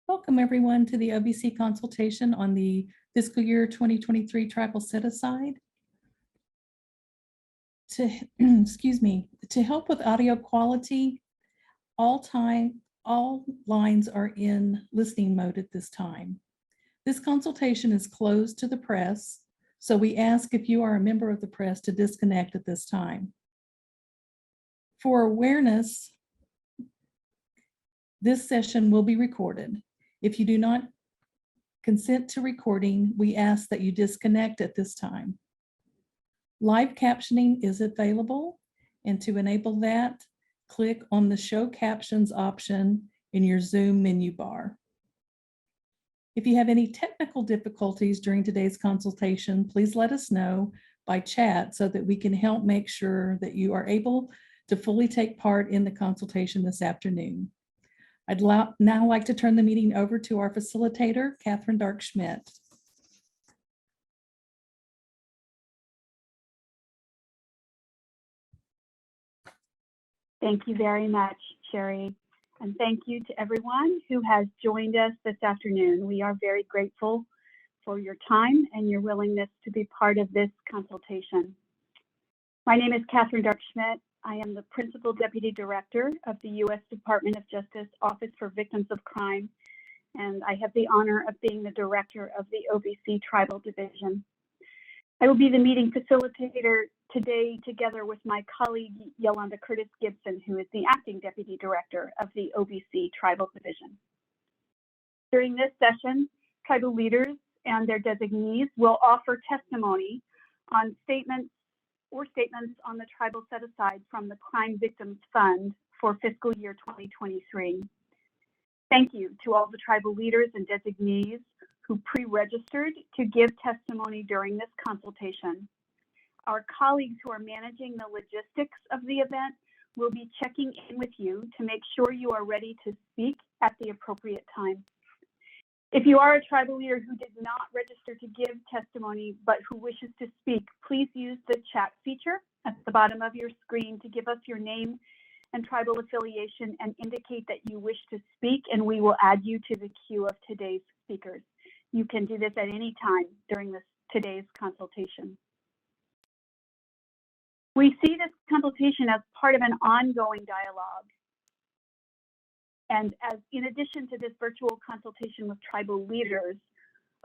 Welcome everyone to the OVC consultation on the fiscal year 2023 tribal set aside. Excuse me, to help with audio quality, all lines are in listening mode at this time. This consultation is closed to the press, so we ask if you are a member of the press to disconnect at this time. For awareness, this session will be recorded. If you do not consent to recording, we ask that you disconnect at this time. Live captioning is available, and to enable that, click on the Show Captions option in your Zoom menu bar. If you have any technical difficulties during today's consultation, please let us know by chat so that we can help make sure that you are able to fully take part in the consultation this afternoon. I'd now like to turn the meeting over to our facilitator, Catherine Dark-Schmidt. Thank you very much, Sherry. And thank you to everyone who has joined us this afternoon. We are very grateful for your time and your willingness to be part of this consultation. My name is Catherine Dark-Schmidt. I am the Principal Deputy Director of the U.S. Department of Justice Office for Victims of Crime, and I have the honor of being the Director of the OVC Tribal Division. I will be the meeting facilitator today together with my colleague Yolanda Curtis Gibson, who is the Acting Deputy Director of the OVC Tribal Division. During this session, tribal leaders and their designees will offer testimony on statements on the tribal set aside from the Crime Victims Fund for fiscal year 2023. Thank you to all the tribal leaders and designees who pre-registered to give testimony during this consultation. Our colleagues who are managing the logistics of the event will be checking in with you to make sure you are ready to speak at the appropriate time. If you are a tribal leader who did not register to give testimony but who wishes to speak, please use the chat feature at the bottom of your screen to give us your name and tribal affiliation and indicate that you wish to speak, and we will add you to the queue of today's speakers. You can do this at any time during today's consultation. We see this consultation as part of an ongoing dialogue. And as in addition to this virtual consultation with tribal leaders,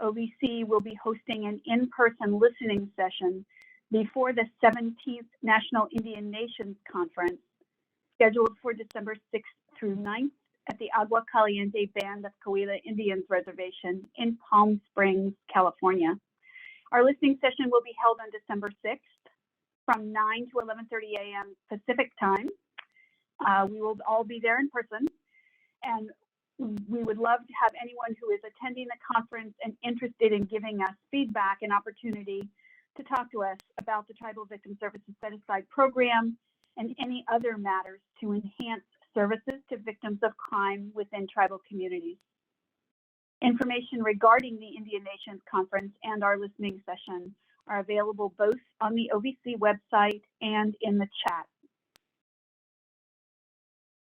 OVC will be hosting an in-person listening session before the 17th National Indian Nations Conference, scheduled for December 6th through 9th at the Agua Caliente Band of Coahuila Indians Reservation in Palm Springs, California. Our listening session will be held on December 6th from 9 to 11:30 a.m. Pacific time. We will all be there in person. And we would love to have anyone who is attending the conference and interested in giving us feedback an opportunity to talk to us about the Tribal Victim Services Set Aside program and any other matters to enhance services to victims of crime within tribal communities. Information regarding the Indian Nations Conference and our listening session are available both on the OVC website and in the chat.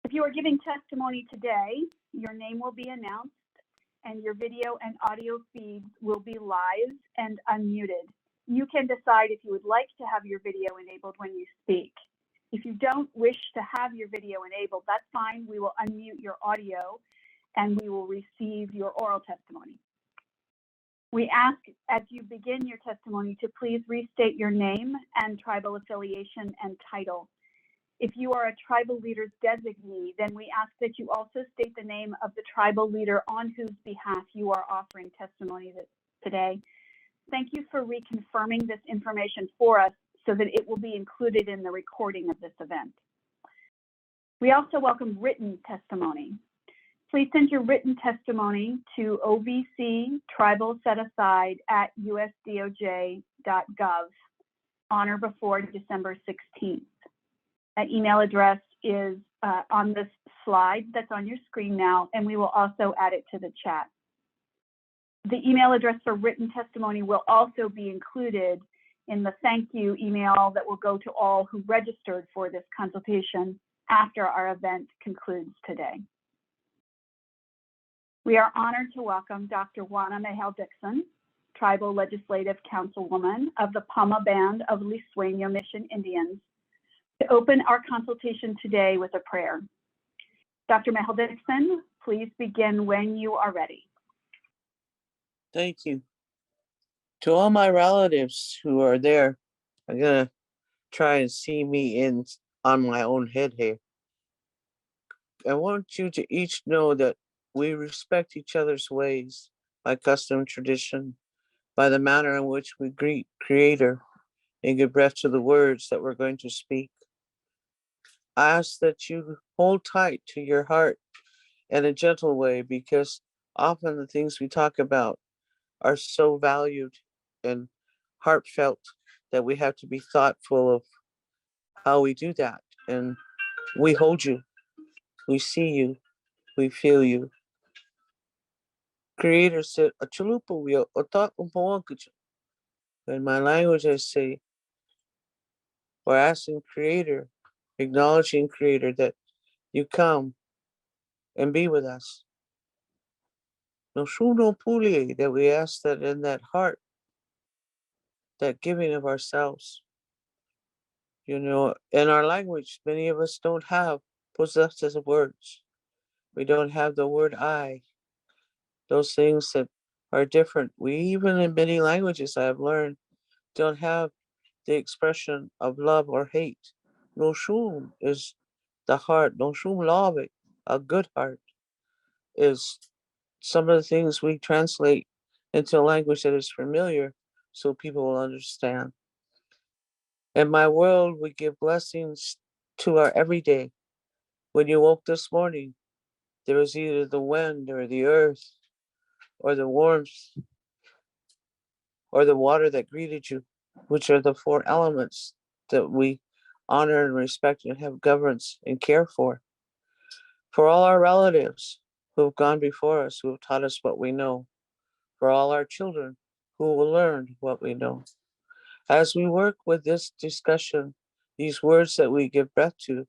If you are giving testimony today, your name will be announced and your video and audio feeds will be live and unmuted. You can decide if you would like to have your video enabled when you speak. If you don't wish to have your video enabled, that's fine. We will unmute your audio and we will receive your oral testimony. We ask as you begin your testimony to please restate your name and tribal affiliation and title. If you are a tribal leader's designee, then we ask that you also state the name of the tribal leader on whose behalf you are offering testimony today. Thank you for reconfirming this information for us so that it will be included in the recording of this event. We also welcome written testimony. Please send your written testimony to ovctribalsetaside@usdoj.gov on or before December 16th. That email address is on this slide that's on your screen now, and we will also add it to the chat. The email address for written testimony will also be included in the thank you email that will go to all who registered for this consultation after our event concludes today. We are honored to welcome Dr. Juana Mejel Dixon, Tribal Legislative Councilwoman of the Pama Band of Lisueño Mission Indians, to open our consultation today with a prayer. Dr. Mejel Dixon, please begin when you are ready. Thank you. To all my relatives who are there, I'm gonna try and see me in on my own head here. I want you to each know that we respect each other's ways by custom and tradition, by the manner in which we greet Creator and give breath to the words that we're going to speak. I ask that you hold tight to your heart in a gentle way, because often the things we talk about are so valued and heartfelt that we have to be thoughtful of how we do that. And we hold you, we see you, we feel you. Creator said, "Achulupo wio ota umpoankucha." In my language, I say, we're asking Creator, acknowledging Creator, that you come and be with us. No shuno pulie, that we ask that in that heart, that giving of ourselves. You know, in our language, many of us don't have possessive words. We don't have the word I, those things that are different. We even in many languages I have learned don't have the expression of love or hate. No shum is the heart. No shum love, a good heart, is some of the things we translate into a language that is familiar so people will understand. In my world, we give blessings to our everyday. When you woke this morning, there was either the wind or the earth or the warmth or the water that greeted you, which are the four elements that we honor and respect and have governance and care for. For all our relatives who have gone before us, who have taught us what we know. For all our children who will learn what we know. As we work with this discussion, these words that we give breath to,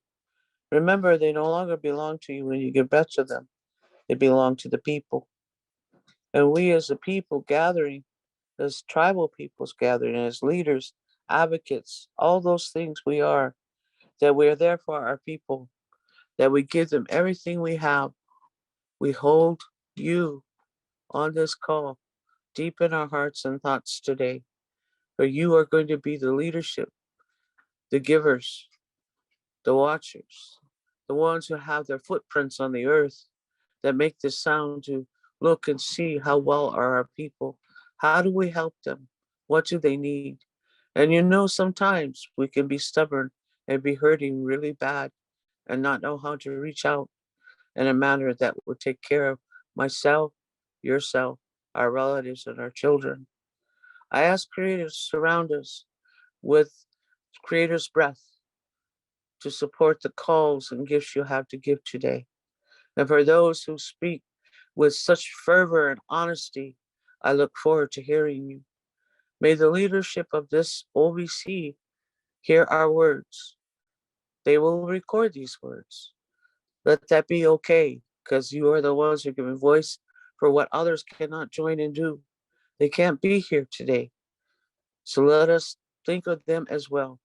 remember they no longer belong to you when you give breath to them. They belong to the people. And we as a people gathering, as tribal peoples gathering, as leaders, advocates, all those things we are, that we are there for our people, that we give them everything we have. We hold you on this call deep in our hearts and thoughts today, for you are going to be the leadership, the givers, the watchers, the ones who have their footprints on the earth, that make the sound to look and see how well are our people. How do we help them? What do they need? And you know, sometimes we can be stubborn and be hurting really bad and not know how to reach out in a manner that would take care of myself, yourself, our relatives, and our children. I ask Creator to surround us with Creator's breath to support the calls and gifts you have to give today. And for those who speak with such fervor and honesty, I look forward to hearing you. May the leadership of this OVC hear our words. They will record these words. Let that be okay, because you are the ones who are giving voice for what others cannot join and do. They can't be here today. So let us think of them as well.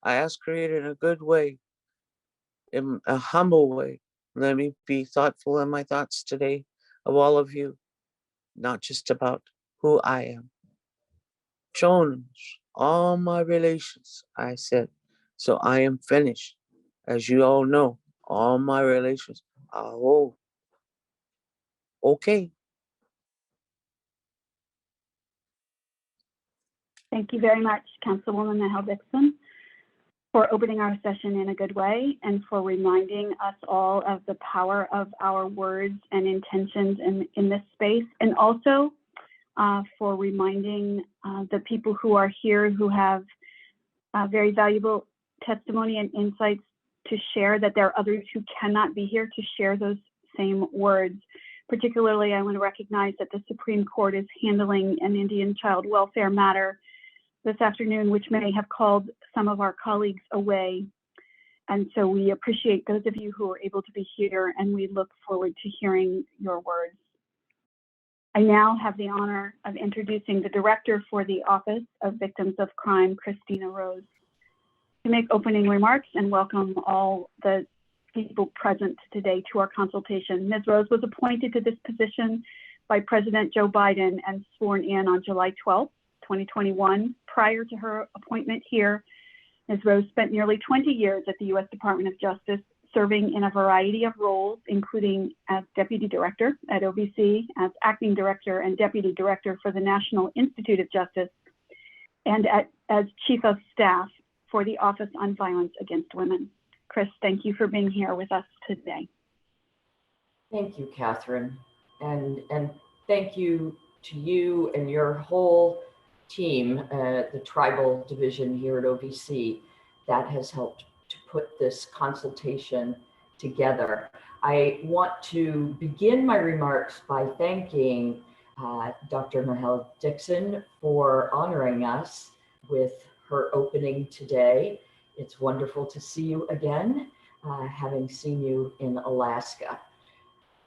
I ask Creator in a good way, in a humble way. Let me be thoughtful in my thoughts today of all of you, not just about who I am. Challenge all my relations, I said. So I am finished. As you all know, all my relations are all okay. Thank you very much, Councilwoman Mejel Dixon, for opening our session in a good way and for reminding us all of the power of our words and intentions in this space, and also for reminding the people who are here who have very valuable testimony and insights to share, that there are others who cannot be here to share those same words. Particularly, I want to recognize that the Supreme Court is handling an Indian child welfare matter this afternoon, which may have called some of our colleagues away. And so we appreciate those of you who are able to be here, and we look forward to hearing your words. I now have the honor of introducing the Director for the Office of Victims of Crime, Christina Rose, to make opening remarks and welcome all the people present today to our consultation. Ms. Rose was appointed to this position by President Joe Biden and sworn in on July 12, 2021. Prior to her appointment here, Ms. Rose spent nearly 20 years at the U.S. Department of Justice, serving in a variety of roles, including as Deputy Director at OVC, as Acting Director and Deputy Director for the National Institute of Justice, and as Chief of Staff for the Office on Violence Against Women. Chris, thank you for being here with us today. Thank you, Catherine. And thank you to you and your whole team, the Tribal Division here at OVC, that has helped to put this consultation together. I want to begin my remarks by thanking Dr. Mahel Dixon for honoring us with her opening today. It's wonderful to see you again, having seen you in Alaska.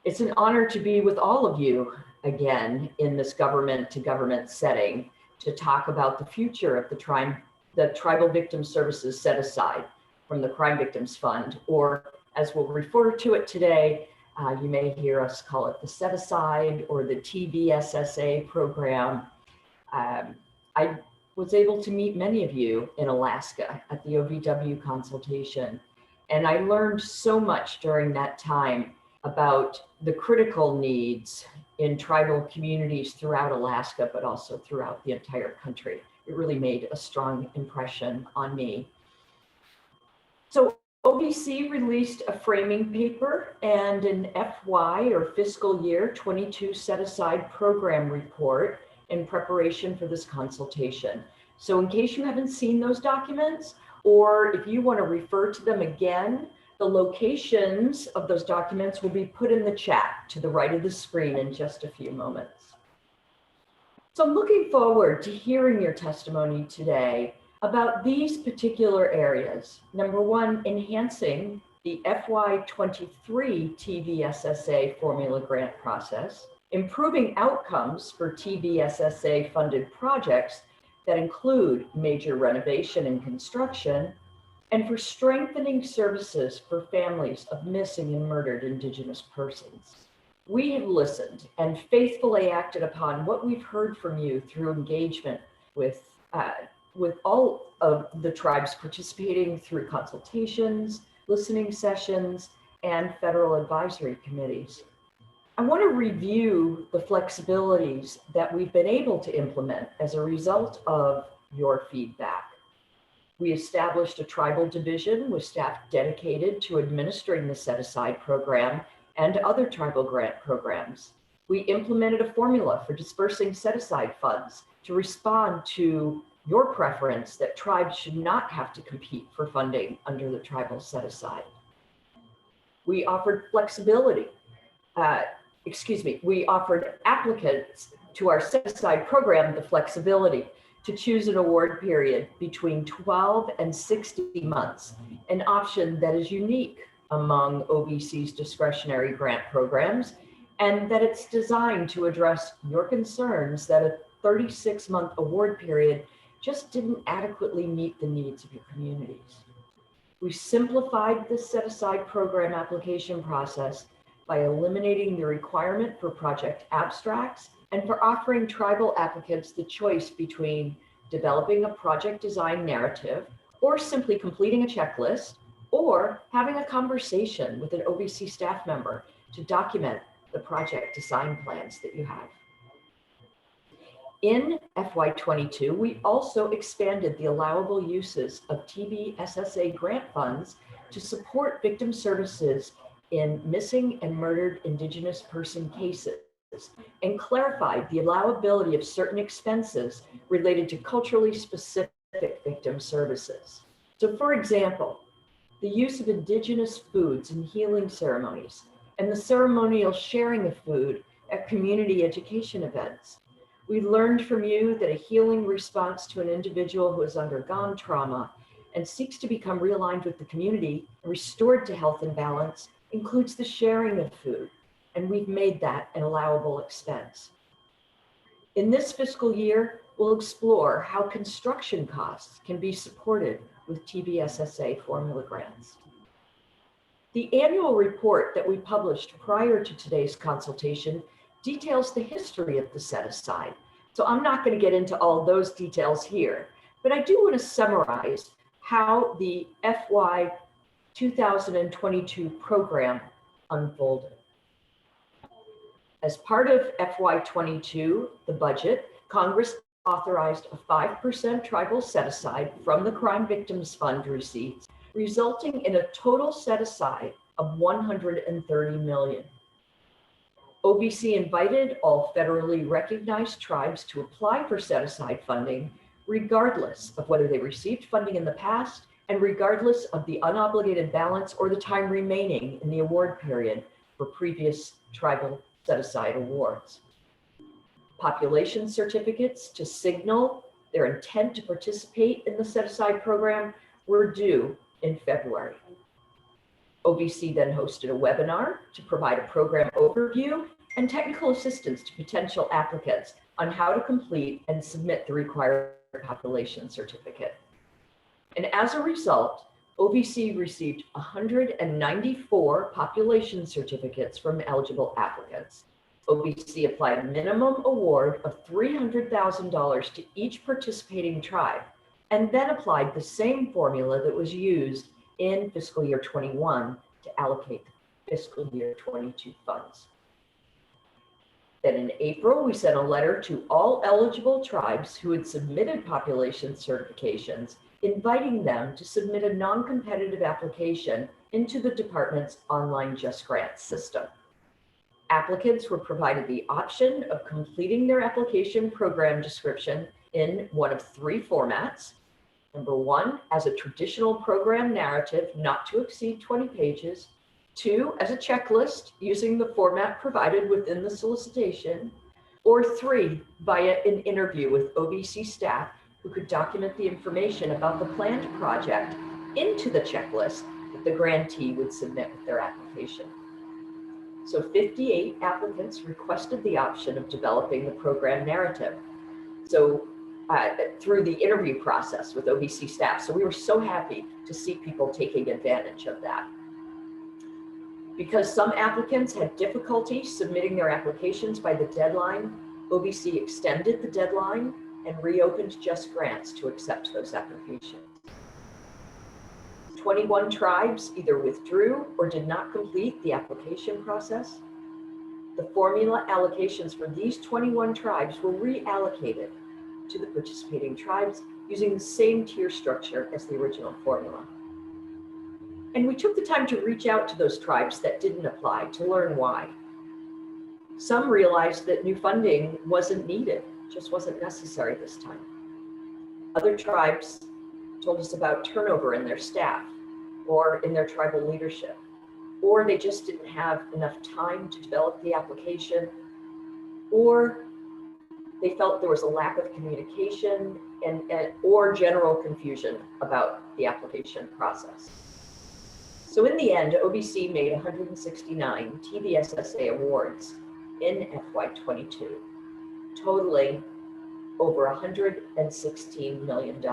It's an honor to be with all of you again in this government to government setting to talk about the future of the Tribal Victim Services Set Aside from the Crime Victims Fund, or as we'll refer to it today, you may hear us call it the Set Aside or the TVSSA program. I was able to meet many of you in Alaska at the OVW consultation, and I learned so much during that time about the critical needs in tribal communities throughout Alaska, but also throughout the entire country. It really made a strong impression on me. So OVC released a framing paper and an FY or fiscal year 22 set aside program report in preparation for this consultation. So in case you haven't seen those documents, or if you want to refer to them again, the locations of those documents will be put in the chat to the right of the screen in just a few moments. So I'm looking forward to hearing your testimony today about these particular areas. Number one, enhancing the FY23 TVSSA formula grant process, improving outcomes for TVSSA funded projects that include major renovation and construction, and for strengthening services for families of missing and murdered Indigenous persons. We have listened and faithfully acted upon what we've heard from you through engagement with all of the tribes participating through consultations, listening sessions, and federal advisory committees. I want to review the flexibilities that we've been able to implement as a result of your feedback. We established a tribal division with staff dedicated to administering the set-aside program and other tribal grant programs. We implemented a formula for dispersing set-aside funds to respond to your preference that tribes should not have to compete for funding under the tribal set-aside. We offered flexibility. We offered applicants to our set-aside program the flexibility to choose an award period between 12 and 60 months, an option that is unique among OVC's discretionary grant programs, and that it's designed to address your concerns that a 36-month award period just didn't adequately meet the needs of your communities. We simplified the set-aside program application process by eliminating the requirement for project abstracts and for offering tribal applicants the choice between developing a project design narrative or simply completing a checklist or having a conversation with an OVC staff member to document the project design plans that you have. In FY22, we also expanded the allowable uses of TVSSA grant funds to support victim services in missing and murdered Indigenous person cases and clarified the allowability of certain expenses related to culturally specific victim services. So for example, the use of Indigenous foods in healing ceremonies and the ceremonial sharing of food at community education events. We learned from you that a healing response to an individual who has undergone trauma and seeks to become realigned with the community, restored to health and balance, includes the sharing of food, and we've made that an allowable expense. In this fiscal year, we'll explore how construction costs can be supported with TVSSA formula grants. The annual report that we published prior to today's consultation details the history of the set-aside. So I'm not going to get into all those details here, but I do want to summarize how the FY 2022 program unfolded. As part of FY22, the budget, Congress authorized a 5% tribal set-aside from the Crime Victims Fund receipts, resulting in a total set-aside of $130 million. OVC invited all federally recognized tribes to apply for set-aside funding, regardless of whether they received funding in the past and regardless of the unobligated balance or the time remaining in the award period for previous tribal set-aside awards. Population certificates to signal their intent to participate in the set-aside program were due in February. OVC then hosted a webinar to provide a program overview and technical assistance to potential applicants on how to complete and submit the required population certificate. And as a result, OVC received 194 population certificates from eligible applicants. OVC applied a minimum award of $300,000 to each participating tribe, and then applied the same formula that was used in fiscal year 21 to allocate the fiscal year 22 funds. Then in April, we sent a letter to all eligible tribes who had submitted population certifications, inviting them to submit a non-competitive application into the department's online Just Grants system. Applicants were provided the option of completing their application program description in one of three formats. Number one, as a traditional program narrative not to exceed 20 pages. Two, as a checklist using the format provided within the solicitation. Or three, via an interview with OVC staff who could document the information about the planned project into the checklist that the grantee would submit with their application. So 58 applicants requested the option of developing the program narrative. So through the interview process with OVC staff. So we were so happy to see people taking advantage of that. Because some applicants had difficulty submitting their applications by the deadline, OVC extended the deadline and reopened Just Grants to accept those applications. 21 tribes either withdrew or did not complete the application process. The formula allocations for these 21 tribes were reallocated to the participating tribes using the same tier structure as the original formula. And we took the time to reach out to those tribes that didn't apply to learn why. Some realized that new funding wasn't needed, just wasn't necessary this time. Other tribes told us about turnover in their staff or in their tribal leadership, or they just didn't have enough time to develop the application, or they felt there was a lack of communication or general confusion about the application process. So in the end, OVC made 169 TVSSA awards in FY22, totaling over $116 million.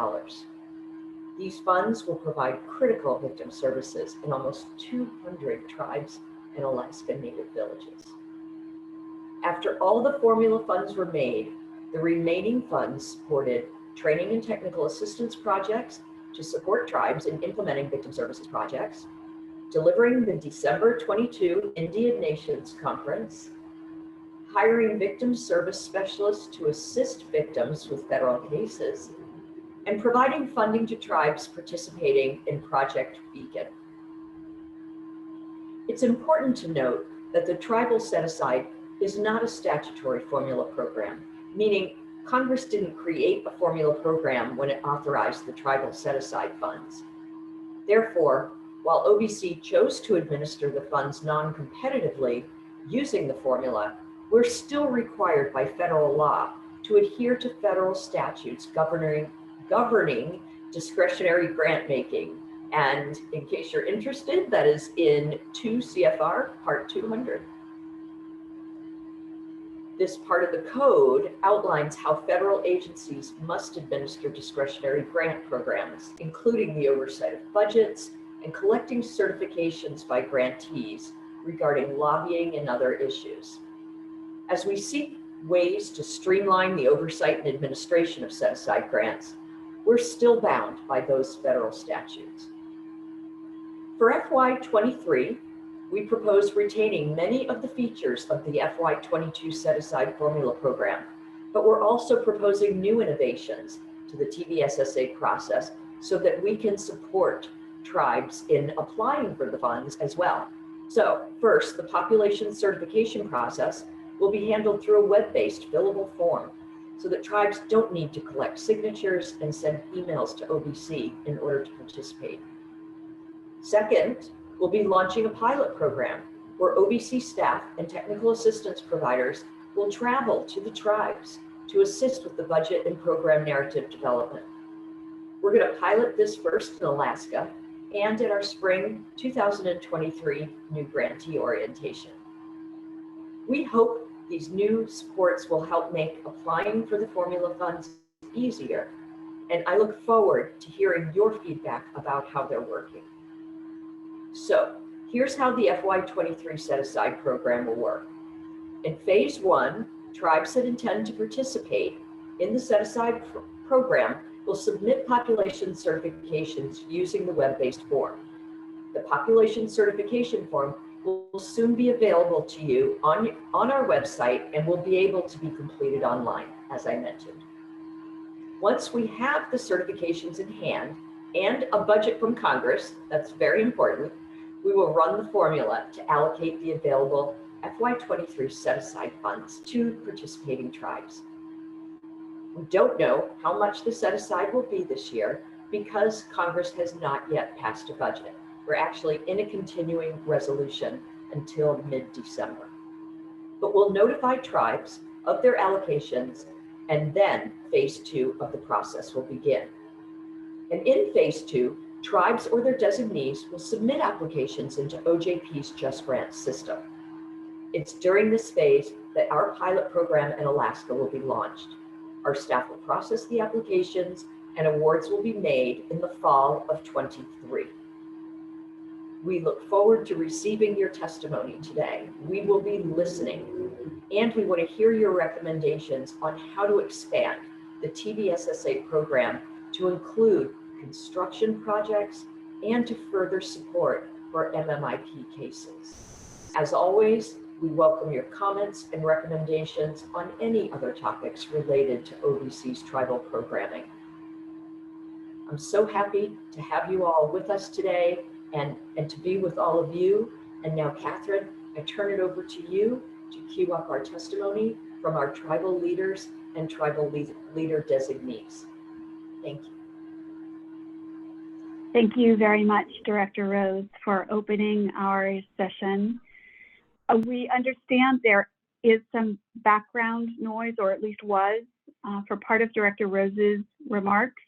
These funds will provide critical victim services in almost 200 tribes and Alaska Native villages. After all the formula funds were made, the remaining funds supported training and technical assistance projects to support tribes in implementing victim services projects, delivering the December 22 Indian Nations Conference, hiring victim service specialists to assist victims with federal cases, and providing funding to tribes participating in Project Beacon. It's important to note that the tribal set-aside is not a statutory formula program, meaning Congress didn't create a formula program when it authorized the tribal set-aside funds. Therefore, while OVC chose to administer the funds non-competitively using the formula, we're still required by federal law to adhere to federal statutes governing discretionary grant making. And in case you're interested, that is in 2 CFR Part 200. This part of the code outlines how federal agencies must administer discretionary grant programs, including the oversight of budgets and collecting certifications by grantees regarding lobbying and other issues. As we seek ways to streamline the oversight and administration of set-aside grants, we're still bound by those federal statutes. For FY23, we propose retaining many of the features of the FY22 set-aside formula program, but we're also proposing new innovations to the TVSSA process so that we can support tribes in applying for the funds as well. So first, the population certification process will be handled through a web-based fillable form so that tribes don't need to collect signatures and send emails to OBC in order to participate. Second, we'll be launching a pilot program where OBC staff and technical assistance providers will travel to the tribes to assist with the budget and program narrative development. We're going to pilot this first in Alaska and at our spring 2023 new grantee orientation. We hope these new supports will help make applying for the formula funds easier, and I look forward to hearing your feedback about how they're working. So here's how the FY23 set-aside program will work. In phase 1, tribes that intend to participate in the set-aside program will submit population certifications using the web-based form. The population certification form will soon be available to you on our website and will be able to be completed online, as I mentioned. Once we have the certifications in hand and a budget from Congress, that's very important, we will run the formula to allocate the available FY23 set-aside funds to participating tribes. We don't know how much the set-aside will be this year because Congress has not yet passed a budget. We're actually in a continuing resolution until mid-December. But we'll notify tribes of their allocations, and then phase 2 of the process will begin. And in phase 2, tribes or their designees will submit applications into OJP's Just Grants system. It's during this phase that our pilot program in Alaska will be launched. Our staff will process the applications and awards will be made in the fall of 23. We look forward to receiving your testimony today. We will be listening, and we want to hear your recommendations on how to expand the TVSSA program to include construction projects and to further support for MMIP cases. As always, we welcome your comments and recommendations on any other topics related to OBC's tribal programming. I'm so happy to have you all with us today and to be with all of you. And now, Catherine, I turn it over to you to queue up our testimony from our tribal leaders and tribal leader designees. Thank you. Thank you very much, Director Rose, for opening our session. We understand there is some background noise, or at least was, for part of Director Rose's remarks.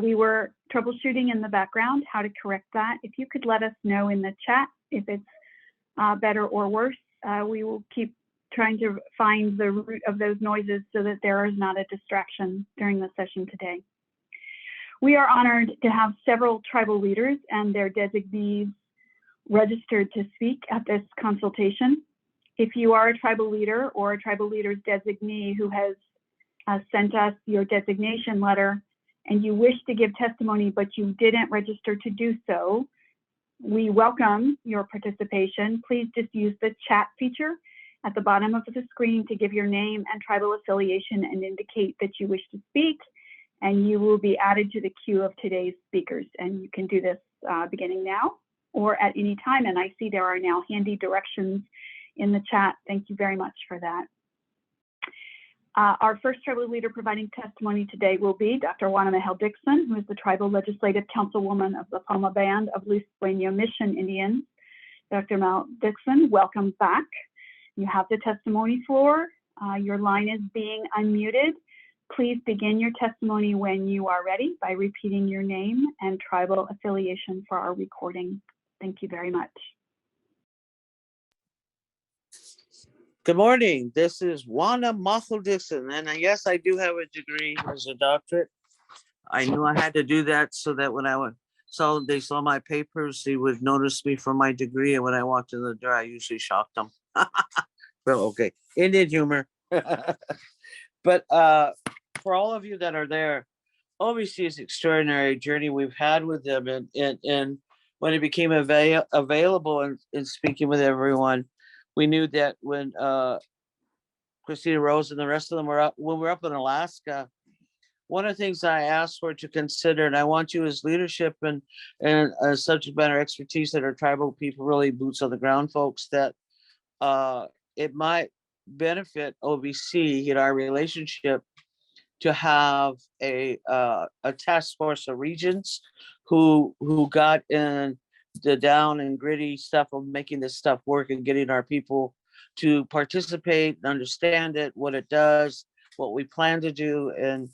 We were troubleshooting in the background how to correct that. If you could let us know in the chat if it's better or worse, we will keep trying to find the root of those noises so that there is not a distraction during the session today. We are honored to have several tribal leaders and their designees registered to speak at this consultation. If you are a tribal leader or a tribal leader's designee who has sent us your designation letter and you wish to give testimony but you didn't register to do so, we welcome your participation. Please just use the chat feature at the bottom of the screen to give your name and tribal affiliation and indicate that you wish to speak, and you will be added to the queue of today's speakers. And you can do this beginning now or at any time. And I see there are now handy directions in the chat. Thank you very much for that. Our first tribal leader providing testimony today will be Dr. Wanamahel Dixon, who is the Tribal Legislative Councilwoman of the Palma Band of Luis Sueño Mission Indians. Dr. Mel Dixon, welcome back. You have the testimony floor. Your line is being unmuted. Please begin your testimony when you are ready by repeating your name and tribal affiliation for our recording. Thank you very much. Good morning. This is Wanda Mothel Dixon, and yes, I do have a degree as a doctorate. I knew I had to do that so that when they saw my papers, they would notice me for my degree, and when I walked in the door, I usually shocked them. Well, okay, Indian humor. But for all of you that are there, obviously it's extraordinary journey we've had with them, and when it became available and speaking with everyone, we knew that when Christina Rose and the rest of them were up when we were up in Alaska. One of the things I asked for to consider, and I want you as leadership and subject matter expertise that are tribal people, really boots on the ground folks, that it might benefit OVC in our relationship to have a task force of regents who got in the down and gritty stuff of making this stuff work and getting our people to participate and understand it, what it does, what we plan to do. And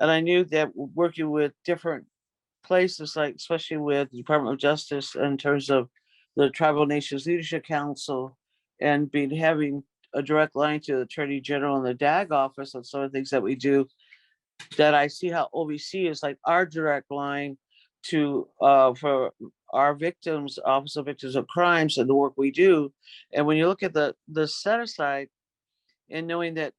I knew that working with different places, like especially with the Department of Justice in terms of the Tribal Nations Leadership Council and having a direct line to the Attorney General and the DAG office and some of the things that we do, that I see how OVC is like our direct line to for our victims, Office of Victims of Crimes, and the work we do. And when you look at the set aside and knowing that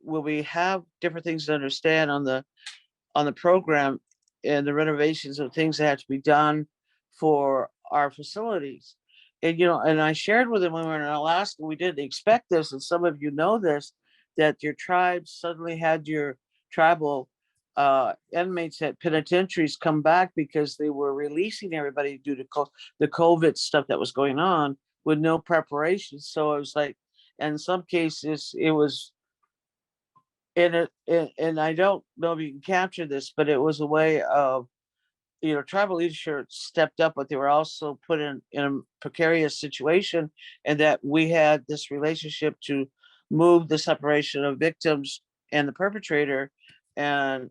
will we have different things to understand on the program and the renovations of things that have to be done for our facilities. And and I shared with them when we were in Alaska, we didn't expect this, and some of you know this, that your tribes suddenly had your tribal inmates at penitentiaries come back because they were releasing everybody due to the COVID stuff that was going on with no preparation. So it was like, in some cases, it was and I don't know if you can capture this, but it was a way of, tribal leadership stepped up, but they were also put in a precarious situation, and that we had this relationship to move the separation of victims and the perpetrator, and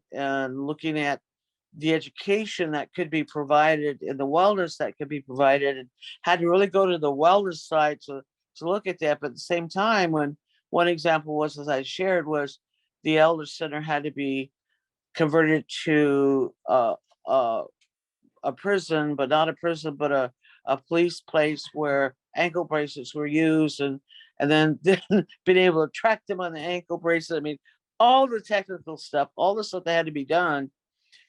looking at the education that could be provided and the wellness that could be provided, and had to really go to the wellness side to look at that. But at the same time, when one example was, as I shared, was the elder center had to be converted to a prison, but not a prison, but a police place where ankle bracelets were used, and then being able to track them on the ankle bracelet. I mean, all the technical stuff, all the stuff that had to be done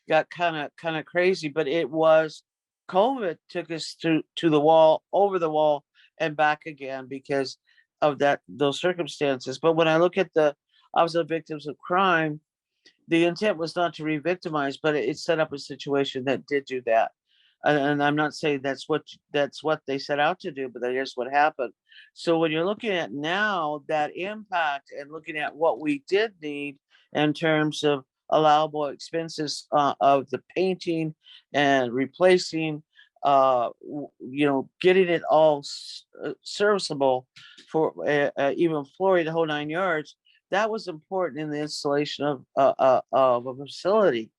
got kind of crazy. But it was COVID took us to the wall, over the wall, and back again because of those circumstances. But when I look at the Office of Victims of Crime, the intent was not to re-victimize, but it set up a situation that did do that. And I'm not saying that's what they set out to do, but that is what happened. So when you're looking at now that impact and looking at what we did need in terms of allowable expenses of the painting and replacing, getting it all serviceable for even flooring, the whole 9 yards, that was important in the installation of a facility.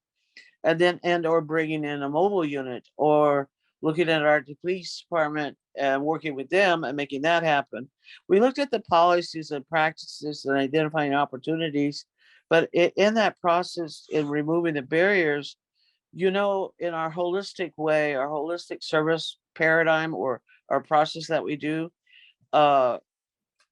And then or bringing in a mobile unit, or looking at our police department and working with them and making that happen. We looked at the policies and practices and identifying opportunities, but in that process, in removing the barriers, in our holistic way, our holistic service paradigm, or our process that we do, uh,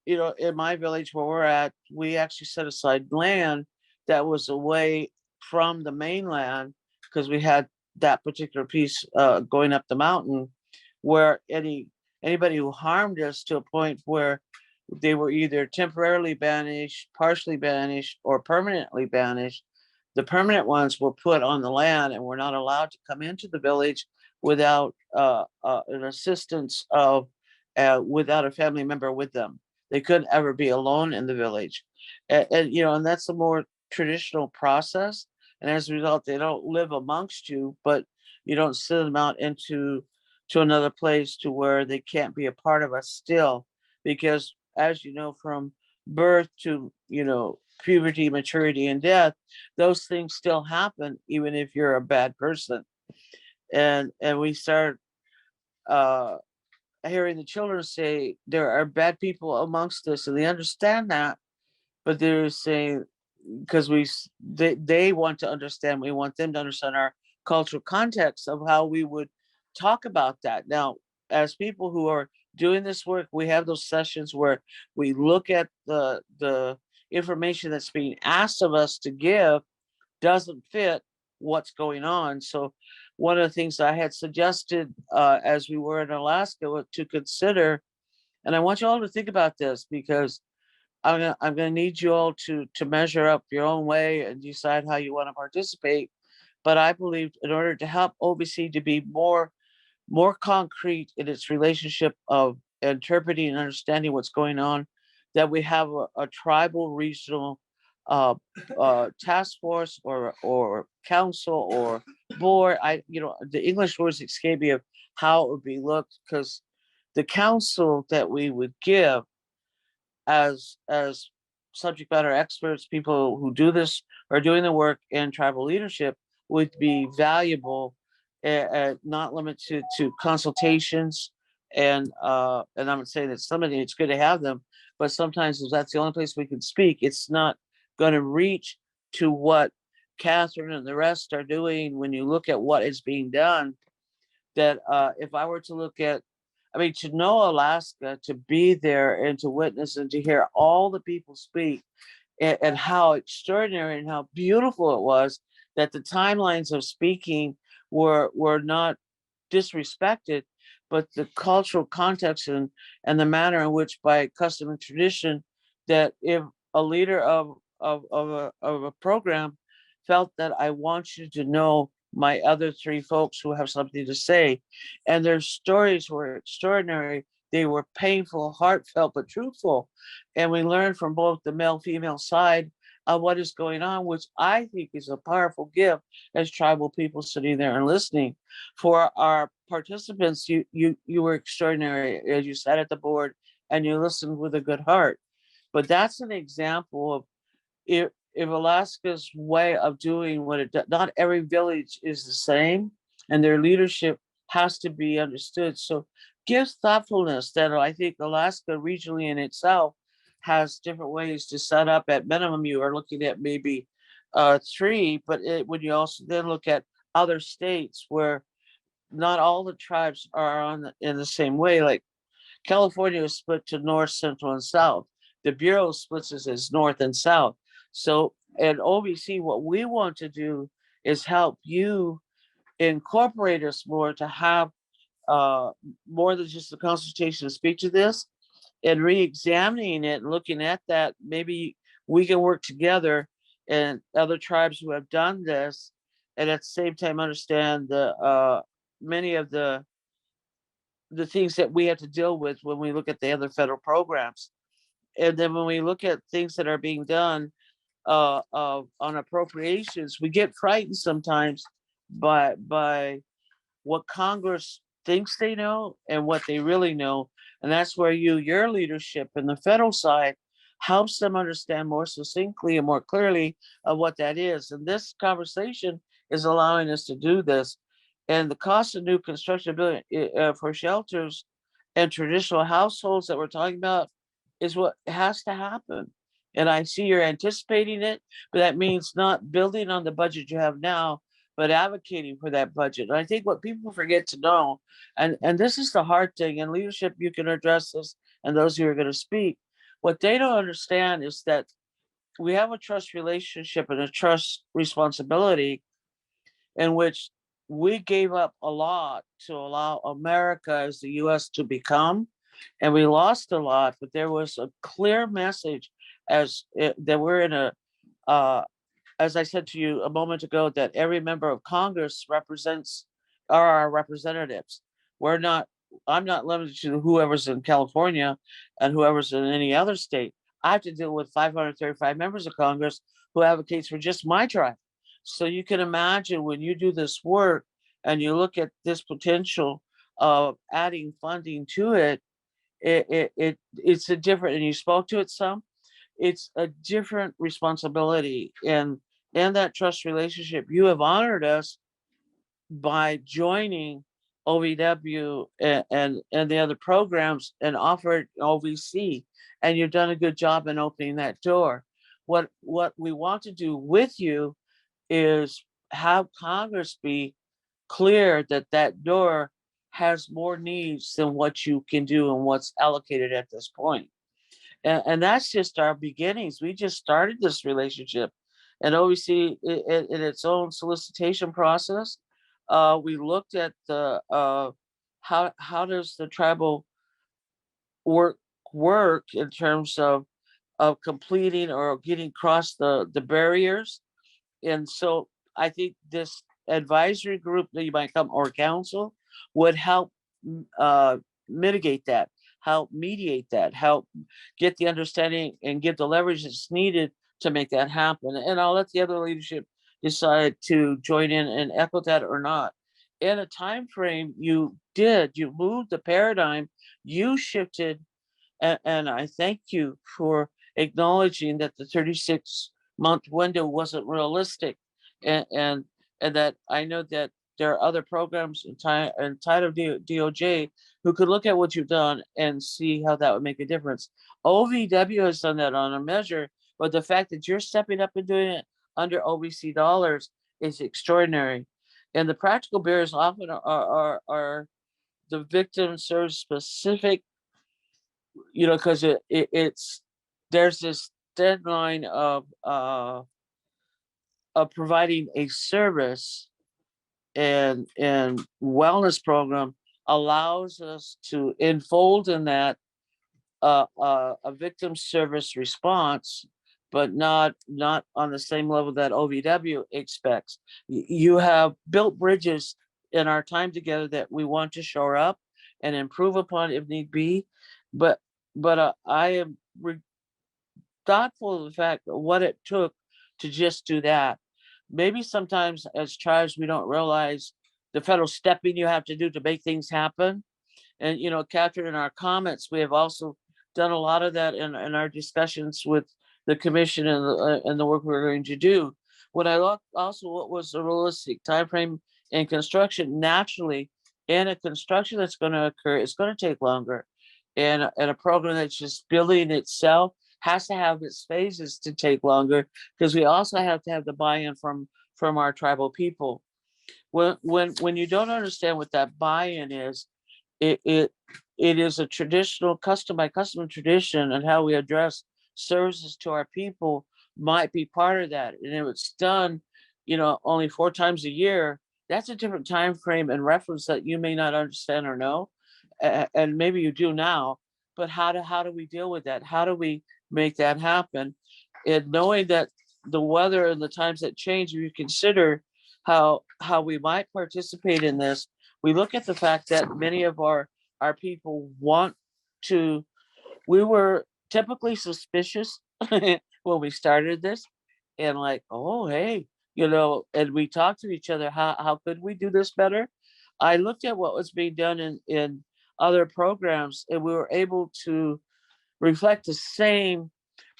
in my village where we're at, we actually set aside land that was away from the mainland, because we had that particular piece going up the mountain, where anybody who harmed us to a point where they were either temporarily banished, partially banished, or permanently banished. The permanent ones were put on the land and were not allowed to come into the village without an assistance of without a family member with them. They couldn't ever be alone in the village. And that's a more traditional process. And as a result, they don't live amongst you, but you don't send them out to another place to where they can't be a part of us still. Because as you know, from birth to, puberty, maturity, and death, those things still happen, even if you're a bad person. And we start hearing the children say there are bad people amongst us, and they understand that, but they're saying, because they want to understand, we want them to understand our cultural context of how we would talk about that. Now, as people who are doing this work, we have those sessions where we look at the information that's being asked of us to give doesn't fit what's going on. So one of the things I had suggested as we were in Alaska to consider, and I want you all to think about this, because I'm gonna need you all to measure up your own way and decide how you want to participate. But I believe in order to help OVC to be more concrete in its relationship of interpreting and understanding what's going on, that we have a tribal regional uh, task force or council or board. The English words escape me of how it would be looked, because the council that we would give as subject matter experts, people who do this or doing the work in tribal leadership, would be valuable, not limited to consultations. And I'm saying that somebody, it's good to have them, but sometimes if that's the only place we can speak, it's not going to reach to what Catherine and the rest are doing. When you look at what is being done, that if I were to look at, I mean, to know Alaska, to be there and to witness and to hear all the people speak, and how extraordinary and how beautiful it was, that the timelines of speaking were not disrespected, but the cultural context and the manner in which, by custom and tradition, that if a leader of a program felt that I want you to know my other three folks who have something to say, and their stories were extraordinary. They were painful, heartfelt, but truthful. And we learned from both the male female side of what is going on, which I think is a powerful gift as tribal people sitting there and listening. For our participants, you were extraordinary as you sat at the board and you listened with a good heart. But that's an example of, if Alaska's way of doing what it does, not every village is the same, and their leadership has to be understood. So gives thoughtfulness that I think Alaska regionally in itself has different ways to set up. At minimum, you are looking at maybe three, but when you also then look at other states where not all the tribes are in the same way, like California is split to north, central, and south. The Bureau splits us as north and south. So at OVC, what we want to do is help you incorporate us more, to have more than just the consultation to speak to this, and re-examining it and looking at that. Maybe we can work together and other tribes who have done this, and at the same time understand the many of the things that we have to deal with when we look at the other federal programs. And then when we look at things that are being done on appropriations, we get frightened sometimes by what Congress thinks they know and what they really know. And that's where your leadership in the federal side helps them understand more succinctly and more clearly of what that is. And this conversation is allowing us to do this. And the cost of new construction for shelters and traditional households that we're talking about is what has to happen. And I see you're anticipating it, but that means not building on the budget you have now, but advocating for that budget. And I think what people forget to know, and this is the hard thing, in leadership, you can address this, and those who are going to speak, what they don't understand is that we have a trust relationship and a trust responsibility in which we gave up a lot to allow America as the US to become, and we lost a lot, but there was a clear message that we're in uh, as I said to you a moment ago, that every member of Congress are our representatives. I'm not limited to whoever's in California and whoever's in any other state. I have to deal with 535 members of Congress who advocates for just my tribe. So you can imagine, when you do this work and you look at this potential of adding funding to it, it's a different, and you spoke to it some, it's a different responsibility. And in that trust relationship, you have honored us by joining OVW and the other programs and offer it OVC, and you've done a good job in opening that door. What we want to do with you is have Congress be clear that that door has more needs than what you can do and what's allocated at this point. And that's just our beginnings. We just started this relationship, and OVC in its own solicitation process. We looked at the how does the tribal work in terms of completing or getting across the barriers. And so I think this advisory group that you might come, or council, would help mitigate that, help mediate that, help get the understanding and get the leverage that's needed to make that happen. And I'll let the other leadership decide to join in and echo that or not. In a time frame, you moved the paradigm, you shifted, and I thank you for acknowledging that the 36-month window wasn't realistic, and that I know that there are other programs inside of DOJ who could look at what you've done and see how that would make a difference. OVW has done that on a measure, but the fact that you're stepping up and doing it under OVC dollars is extraordinary. And the practical barriers often are the victim serves specific, because it's there's this deadline of providing a service, and wellness program allows us to enfold in that a victim service response, but not on the same level that OVW expects. You have built bridges in our time together that we want to shore up and improve upon if need be, but I am thoughtful of the fact of what it took to just do that. Maybe sometimes as tribes we don't realize the federal stepping you have to do to make things happen. And Catherine, in our comments, we have also done a lot of that in our discussions with the commission and the work we're going to do. When I look also what was a realistic time frame in construction, naturally, in a construction that's going to occur, it's going to take longer. And a program that's just building itself has to have its phases to take longer, because we also have to have the buy-in from our tribal people. When you don't understand what that buy-in is, it is a traditional custom by custom tradition, and how we address services to our people might be part of that. And if it's done, only 4 times a year, that's a different time frame and reference that you may not understand or know, and maybe you do now. But how do we deal with that? How do we make that happen? And knowing that the weather and the times that change, if you consider how we might participate in this, we look at the fact that many of our people want to. We were typically suspicious when we started this, and like, oh hey, and we talked to each other, how could we do this better? I looked at what was being done in other programs, and we were able to reflect the same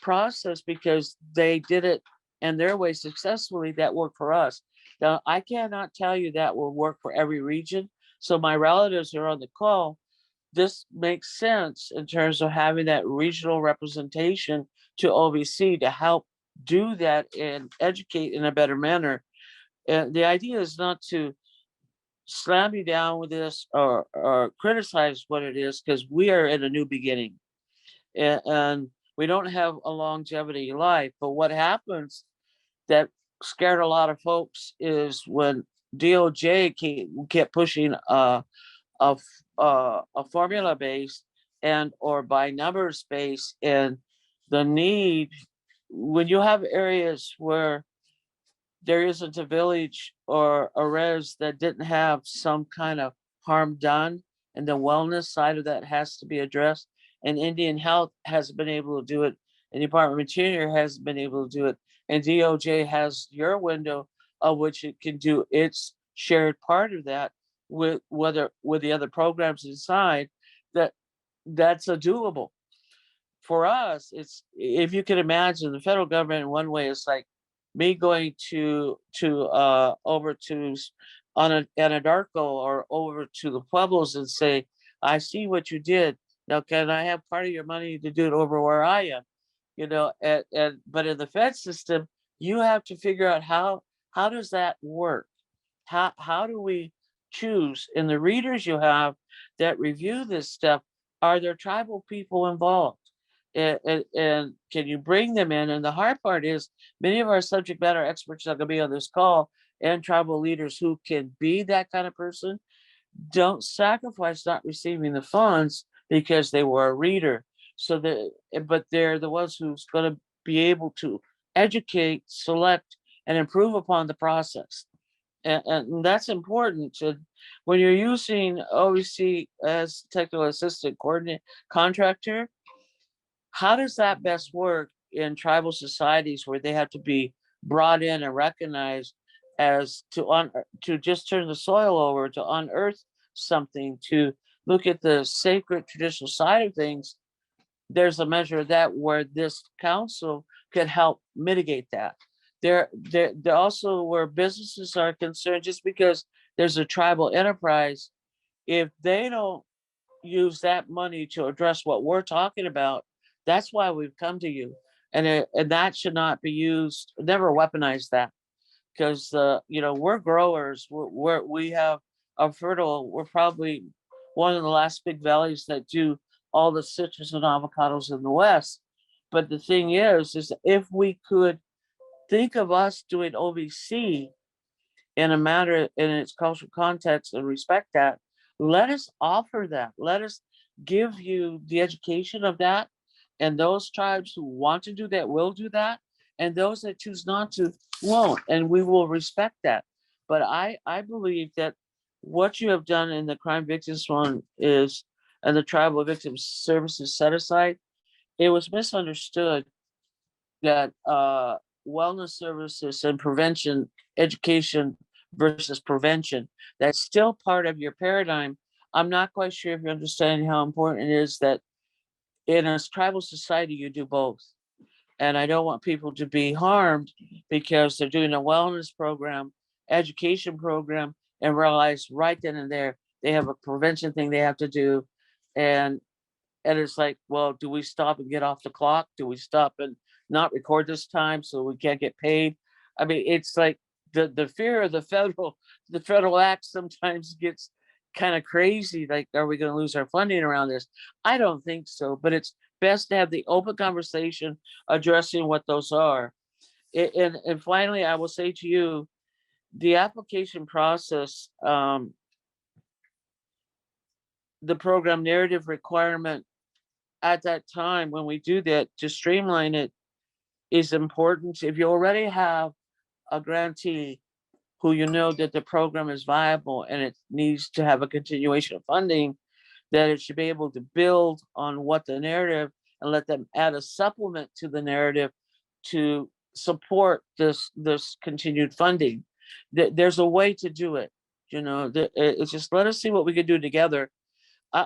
process because they did it in their way successfully that worked for us. Now, I cannot tell you that will work for every region. So my relatives who are on the call, this makes sense in terms of having that regional representation to OVC to help do that and educate in a better manner. And the idea is not to slam you down with this or criticize what it is, because we are in a new beginning, and we don't have a longevity life. But what happens that scared a lot of folks is when DOJ kept pushing a formula based and or by numbers based, and the need, when you have areas where there isn't a village or a res that didn't have some kind of harm done, and the wellness side of that has to be addressed. And Indian Health hasn't been able to do it, and Department of Interior hasn't been able to do it, and DOJ has your window of which it can do its shared part of that with the other programs inside. That's a doable. For us, it's, if you can imagine, the federal government in one way is like me going to over to on an Anadarko or over to the Pueblos and say, I see what you did. Now, can I have part of your money to do it over where I am? You know, but in the Fed system, you have to figure out how does that work? How do we choose? And the readers you have that review this stuff, are there tribal people involved? And can you bring them in? And the hard part is many of our subject matter experts that are going to be on this call and tribal leaders who can be that kind of person don't sacrifice not receiving the funds because they were a reader. So but they're the ones who's going to be able to educate, select, and improve upon the process. And that's important to when you're using OVC as technical assistant coordinate contractor. How does that best work in tribal societies where they have to be brought in and recognized as to just turn the soil over, to unearth something, to look at the sacred traditional side of things? There's a measure of that where this council could help mitigate that. There also where businesses are concerned, just because there's a tribal enterprise, if they don't use that money to address what we're talking about, that's why we've come to you. And that should not be used, never weaponize that. Because we're growers, we have a fertile, we're probably one of the last big valleys that do all the citrus and avocados in the West. But the thing is if we could think of us doing OVC in a matter in its cultural context and respect that, let us offer that. Let us give you the education of that. And those tribes who want to do that will do that. And those that choose not to won't. And we will respect that. But I believe that what you have done in the crime victims one is, and the tribal victims services set aside, it was misunderstood that wellness services and prevention, education versus prevention, that's still part of your paradigm. I'm not quite sure if you're understanding how important it is that in a tribal society, you do both. And I don't want people to be harmed because they're doing a wellness program, education program, and realize right then and there, they have a prevention thing they have to do. And it's like, well, do we stop and get off the clock? Do we stop and not record this time so we can't get paid? I mean, it's like the fear of the federal act sometimes gets kind of crazy. Like, are we going to lose our funding around this? I don't think so, but it's best to have the open conversation addressing what those are. And finally, I will say to you, the application process, the program narrative requirement at that time when we do that to streamline it is important. If you already have a grantee who you know that the program is viable and it needs to have a continuation of funding, that it should be able to build on what the narrative and let them add a supplement to the narrative to support this continued funding. There's a way to do it. It's just let us see what we can do together.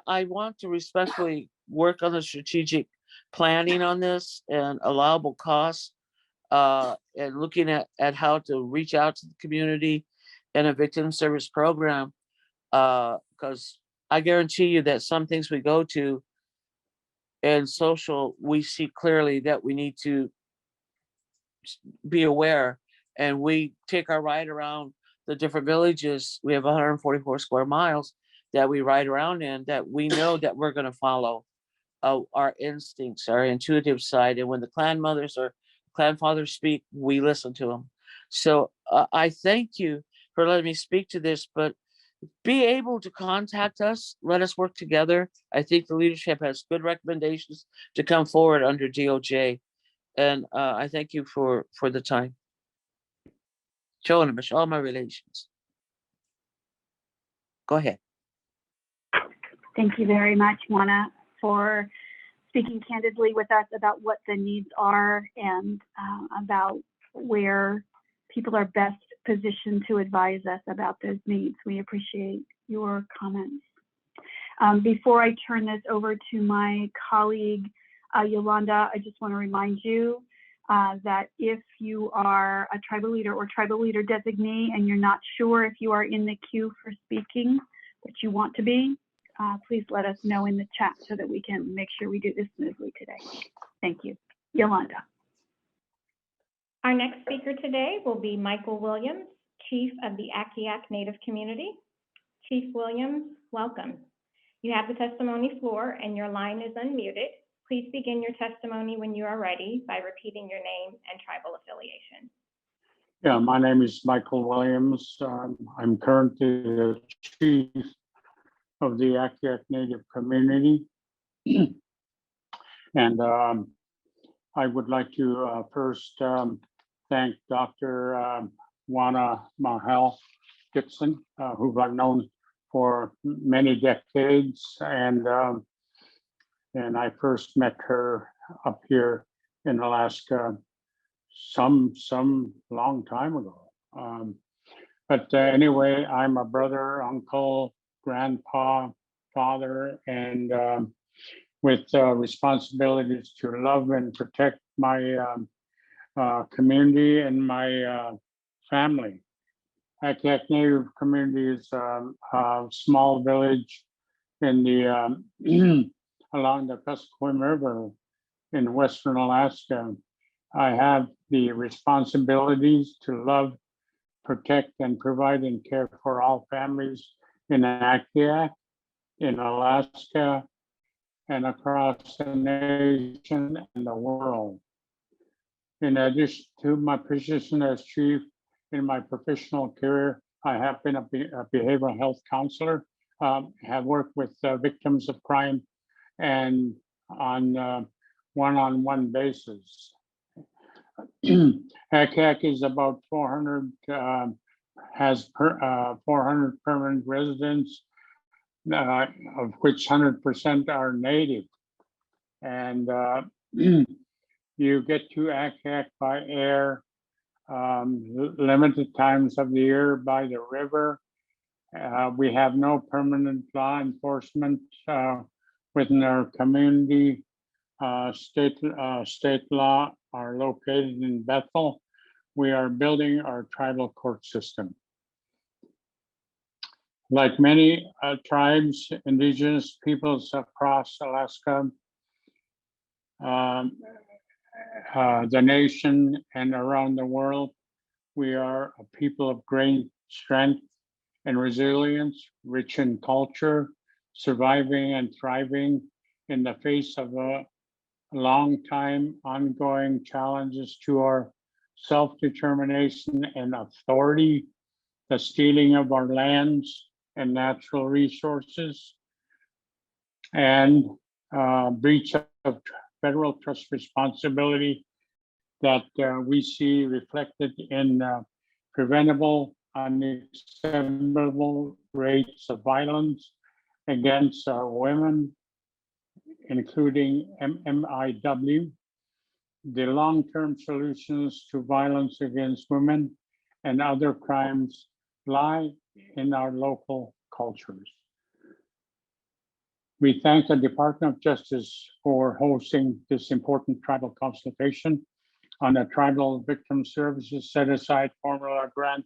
I want to respectfully work on the strategic planning on this and allowable costs, and looking at how to reach out to the community in a victim service program, because I guarantee you that some things we go to and social, we see clearly that we need to be aware, and we take our ride around the different villages. We have 144 square miles that we ride around in, that we know that we're going to follow our instincts, our intuitive side. And when the clan mothers or clan fathers speak, we listen to them. So I thank you for letting me speak to this, but be able to contact us. Let us work together. I think the leadership has good recommendations to come forward under DOJ. And I thank you for the time. Showing them all my relations. Go ahead. Thank you very much, Juana, for speaking candidly with us about what the needs are and about where people are best positioned to advise us about those needs. We appreciate your comments. Before I turn this over to my colleague, Yolanda, I just want to remind you that if you are a tribal leader or tribal leader designee and you're not sure if you are in the queue for speaking, but you want to be, please let us know in the chat so that we can make sure we do this smoothly today. Thank you. Yolanda. Our next speaker today will be Michael Williams, Chief of the Akiak Native Community. Chief Williams, welcome. You have the testimony floor and your line is unmuted. Please begin your testimony when you are ready by repeating your name and tribal affiliation. Yeah, my name is Michael Williams. I'm currently the Chief of the Akiak Native Community. And I would like to first thank Dr. Wana Mahel Dixon, who I've known for many decades, and I first met her up here in Alaska some long time ago. But anyway, I'm a brother, uncle, grandpa, father, and with responsibilities to love and protect my community and my family. Akiak Native community is a small village in the along the Kuskokwim River in Western Alaska. I have the responsibilities to love, protect, and provide and care for all families in Akiak, in Alaska, and across the nation and the world. In addition to my position as chief in my professional career, I have been a behavioral health counselor, have worked with victims of crime and on one-on-one basis. Akiak is about 400, has 400 permanent residents, of which 100% are native. And you get to Akiak by air, limited times of the year by the river. We have no permanent law enforcement within our community. State law are located in Bethel. We are building our tribal court system. Like many tribes, indigenous peoples across Alaska, the nation and around the world, we are a people of great strength and resilience, rich in culture, surviving and thriving in the face of a long time ongoing challenges to our self-determination and authority, the stealing of our lands and natural resources, and breach of federal trust responsibility that we see reflected in preventable, unacceptable rates of violence against women, including MMIP. The long-term solutions to violence against women and other crimes lie in our local cultures. We thank the Department of Justice for hosting this important tribal consultation on the Tribal Victim Services Set-Aside Formula Grant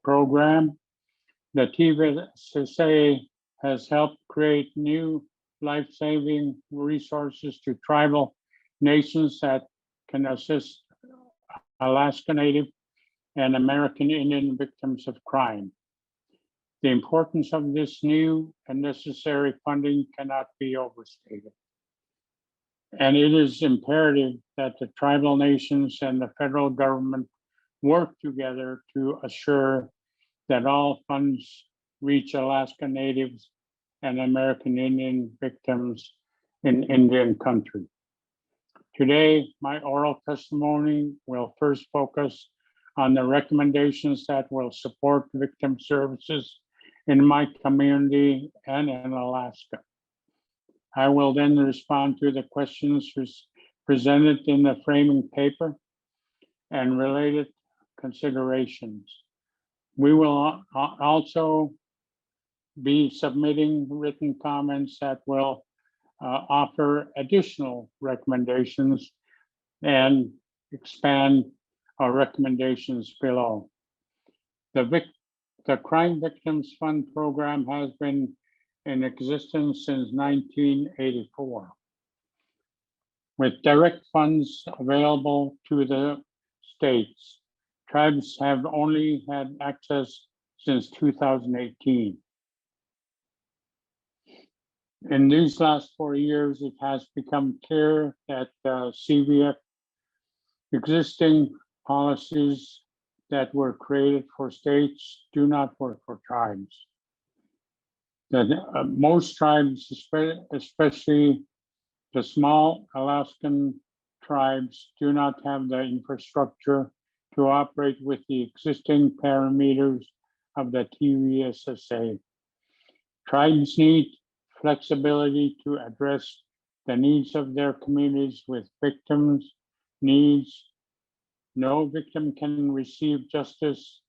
Program. The TVSA has helped create new life-saving resources to tribal nations that can assist Alaska Native and American Indian victims of crime. The importance of this new and necessary funding cannot be overstated. And it is imperative that the tribal nations and the federal government work together to assure that all funds reach Alaska Natives and American Indian victims in Indian country. Today, my oral testimony will first focus on the recommendations that will support victim services in my community and in Alaska. I will then respond to the questions presented in the framing paper and related considerations. We will also be submitting written comments that will offer additional recommendations and expand our recommendations below. The Crime Victims Fund program has been in existence since 1984. With direct funds available to the states, tribes have only had access since 2018. In these last 4 years, it has become clear that CVF existing policies that were created for states do not work for tribes. That most tribes, especially the small Alaskan tribes, do not have the infrastructure to operate with the existing parameters of the TVSSA. Tribes need flexibility to address the needs of their communities with victims' needs. No victim can receive justice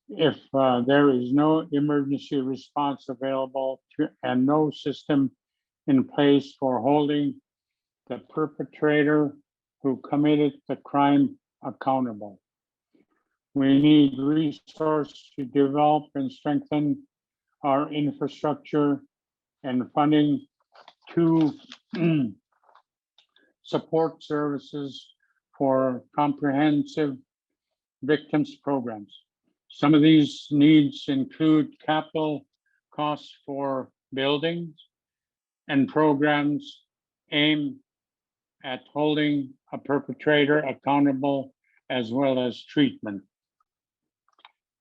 if there is no emergency response available and no system in place for holding the perpetrator who committed the crime accountable. We need resources to develop and strengthen our infrastructure and funding to support services for comprehensive victims programs. Some of these needs include capital costs for buildings and programs aimed at holding a perpetrator accountable as well as treatment.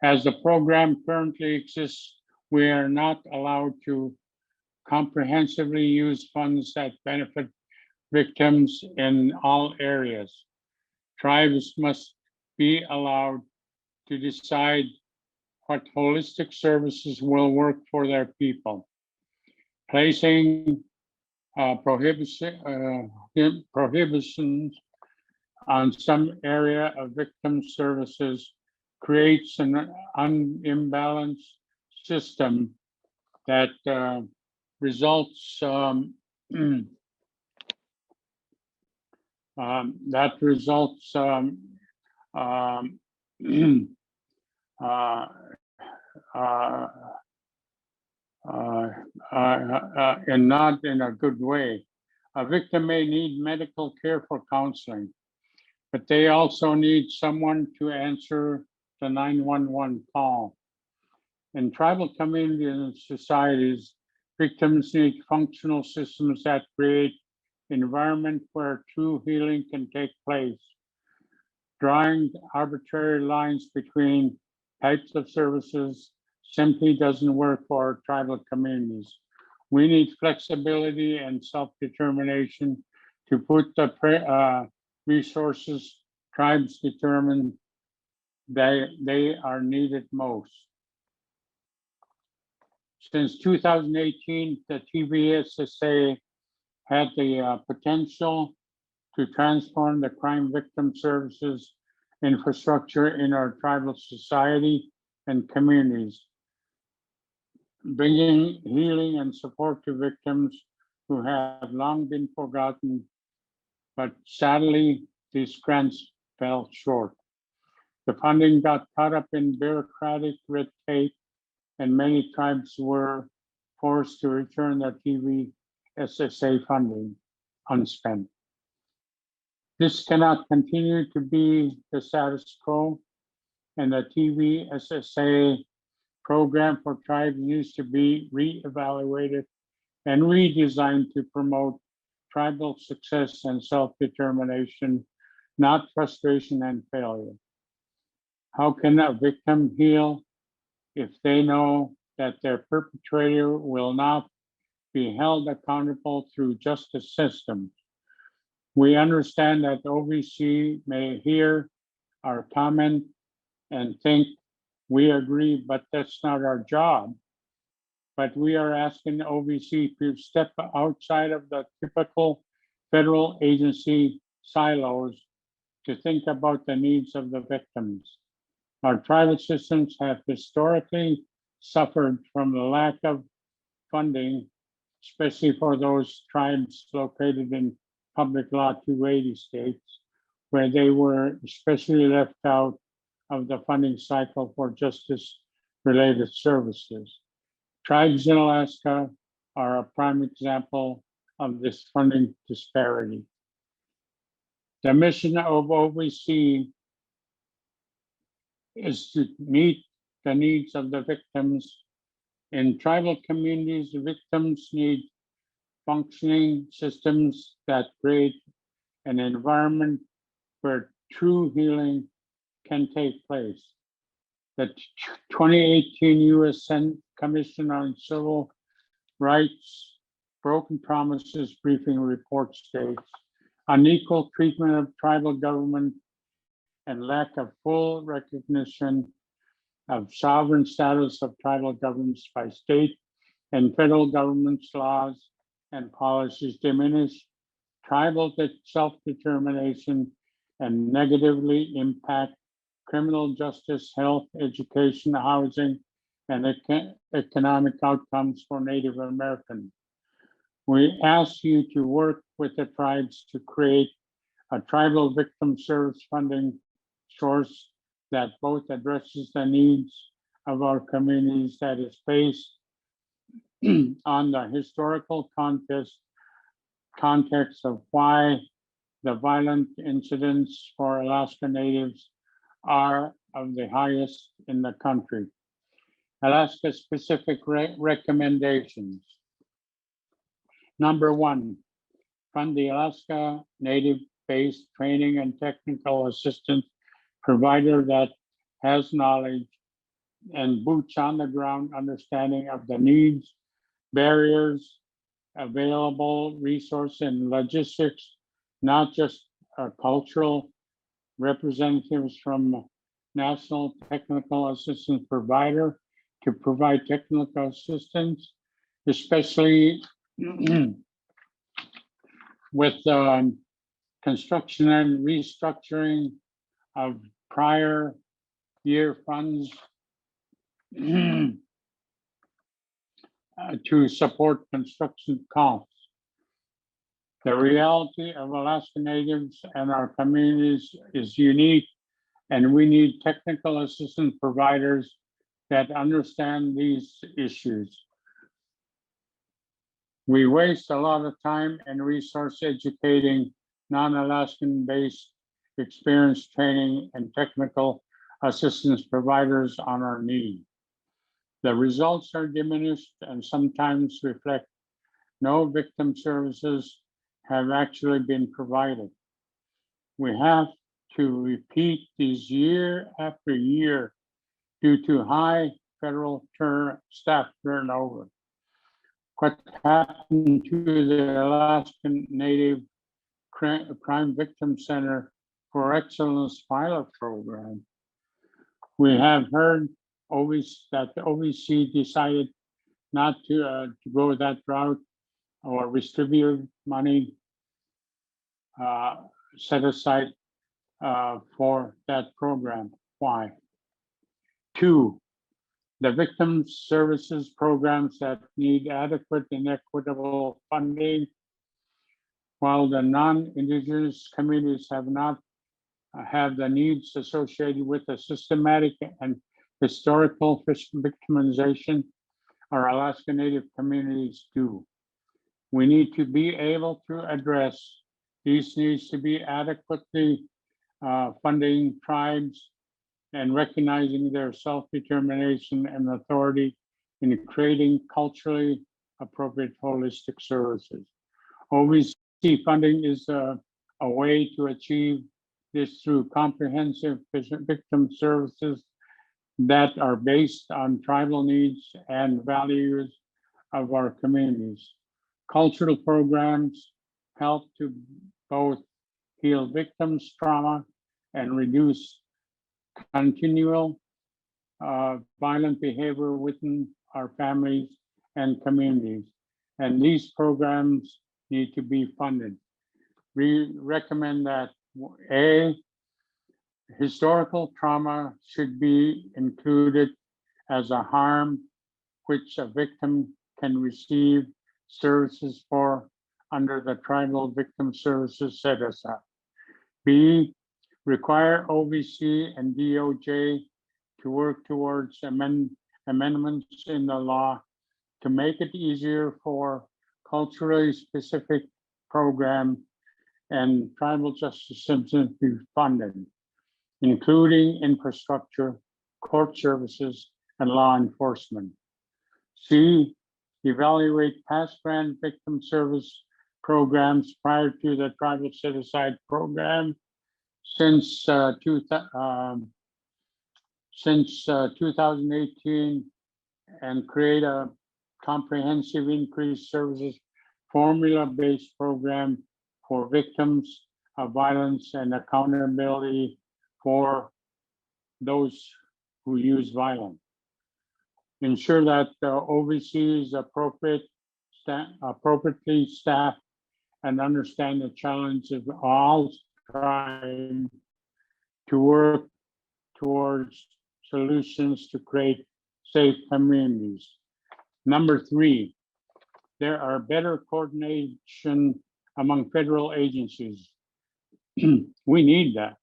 As the program currently exists, we are not allowed to comprehensively use funds that benefit victims in all areas. Tribes must be allowed to decide what holistic services will work for their people. Placing prohibitions on some area of victim services creates an unimbalanced system that results and not in a good way. A victim may need medical care for counseling, but they also need someone to answer the 911 call. In tribal communities and societies, victims need functional systems that create an environment where true healing can take place. Drawing arbitrary lines between types of services simply doesn't work for tribal communities. We need flexibility and self-determination to put the resources tribes determine they are needed most. Since 2018, the TVSSA had the potential to transform the crime victim services infrastructure in our tribal society and communities, bringing healing and support to victims who have long been forgotten, but sadly, these grants fell short. The funding got caught up in bureaucratic red tape, and many tribes were forced to return their TVSSA funding unspent. This cannot continue to be the status quo, and the TVSSA program for tribes needs to be reevaluated and redesigned to promote tribal success and self-determination, not frustration and failure. How can a victim heal if they know that their perpetrator will not be held accountable through justice systems? We understand that OVC may hear our comment and think we agree, but that's not our job. But we are asking OVC to step outside of the typical federal agency silos to think about the needs of the victims. Our tribal systems have historically suffered from the lack of funding, especially for those tribes located in Public Law 280 states, where they were especially left out of the funding cycle for justice-related services. Tribes in Alaska are a prime example of this funding disparity. The mission of OVC is to meet the needs of the victims. In tribal communities, the victims need functioning systems that create an environment where true healing can take place. The 2018 U.S. Senate Commission on Civil Rights Broken Promises briefing report states unequal treatment of tribal government and lack of full recognition of sovereign status of tribal governments by state and federal governments' laws and policies diminish tribal self-determination and negatively impact criminal justice, health, education, housing, and economic outcomes for Native Americans. We ask you to work with the tribes to create a tribal victim service funding source that both addresses the needs of our communities, that is based on the historical context of why the violent incidents for Alaska Natives are of the highest in the country. Alaska specific recommendations. Number one, fund the Alaska Native-based training and technical assistance provider that has knowledge and boots on the ground understanding of the needs, barriers, available resource and logistics, not just cultural representatives from National Technical Assistance Provider to provide technical assistance, especially with construction and restructuring of prior year funds to support construction costs. The reality of Alaska Natives and our communities is unique, and we need technical assistance providers that understand these issues. We waste a lot of time and resource educating non-Alaskan based experience training and technical assistance providers on our need. The results are diminished and sometimes reflect no victim services have actually been provided. We have to repeat these year after year due to high federal staff turnover. What happened to the Alaskan Native Crime Victim Center for Excellence pilot program? We have heard that the OVC decided not to go that route or distribute money set aside for that program. Why? Two, the victim services programs that need adequate and equitable funding, while the non-Indigenous communities have not have the needs associated with a systematic and historical victimization, our Alaska Native communities do. We need to be able to address these needs to be adequately funding tribes and recognizing their self-determination and authority in creating culturally appropriate holistic services. OVC funding is a way to achieve this through comprehensive victim services that are based on tribal needs and values of our communities. Cultural programs help to both heal victims' trauma and reduce continual violent behavior within our families and communities. And these programs need to be funded. We recommend that A, historical trauma should be included as a harm which a victim can receive services for under the Tribal Victim Services set aside. B, require OVC and DOJ to work towards amendments in the law to make it easier for culturally specific program and tribal justice systems to be funded, including infrastructure, court services, and law enforcement. C, evaluate past grant victim service programs prior to the tribal set-aside program since 2018 and create a comprehensive increased services formula-based program for victims of violence and accountability for those who use violence. Ensure that the OVC is appropriately staffed and understand the challenge of all tribes to work towards solutions to create safe communities. Number 3, there are better coordination among federal agencies. We need that.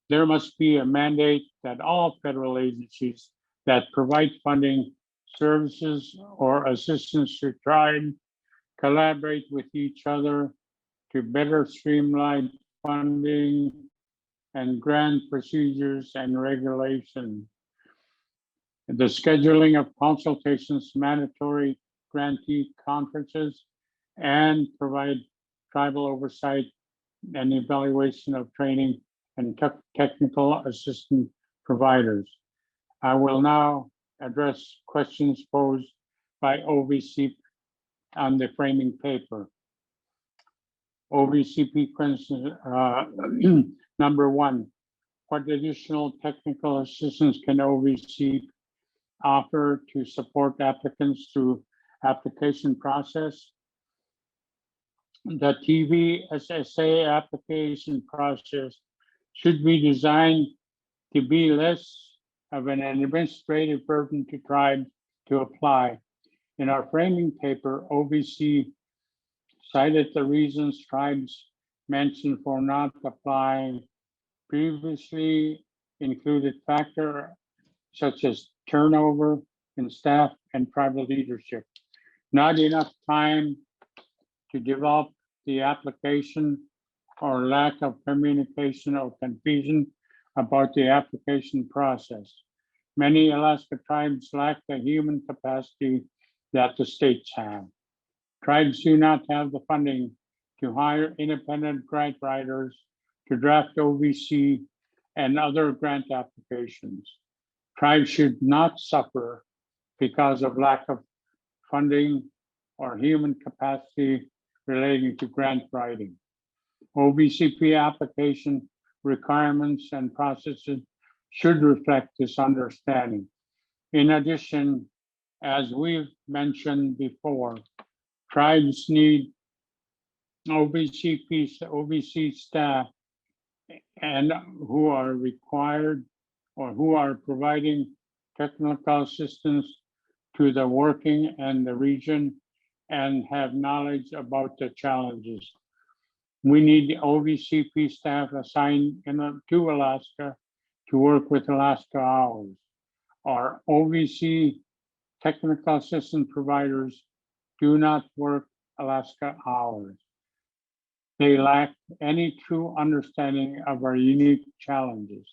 There must be a mandate that all federal agencies that provide funding, services, or assistance to tribes collaborate with each other to better streamline funding and grant procedures and regulation. The scheduling of consultations, mandatory grantee conferences, and provide tribal oversight and evaluation of training and technical assistance providers. I will now address questions posed by OVC on the framing paper. OVCP question number 1, what additional technical assistance can OVC offer to support applicants through application process? The TVSSA application process should be designed to be less of an administrative burden to tribes to apply. In our framing paper, OVC cited the reasons tribes mentioned for not applying. Previously included factors such as turnover in staff and tribal leadership, not enough time to develop the application, or lack of communication or confusion about the application process. Many Alaska tribes lack the human capacity that the states have. Tribes do not have the funding to hire independent grant writers to draft OVC and other grant applications. Tribes should not suffer because of lack of funding or human capacity relating to grant writing. OVCP application requirements and processes should reflect this understanding. In addition, as we've mentioned before, tribes need OVC staff and who are required or who are providing technical assistance to the working and the region and have knowledge about the challenges. We need the OVCP staff assigned to Alaska to work with Alaska hours. Our OVC technical assistance providers do not work Alaska hours. They lack any true understanding of our unique challenges.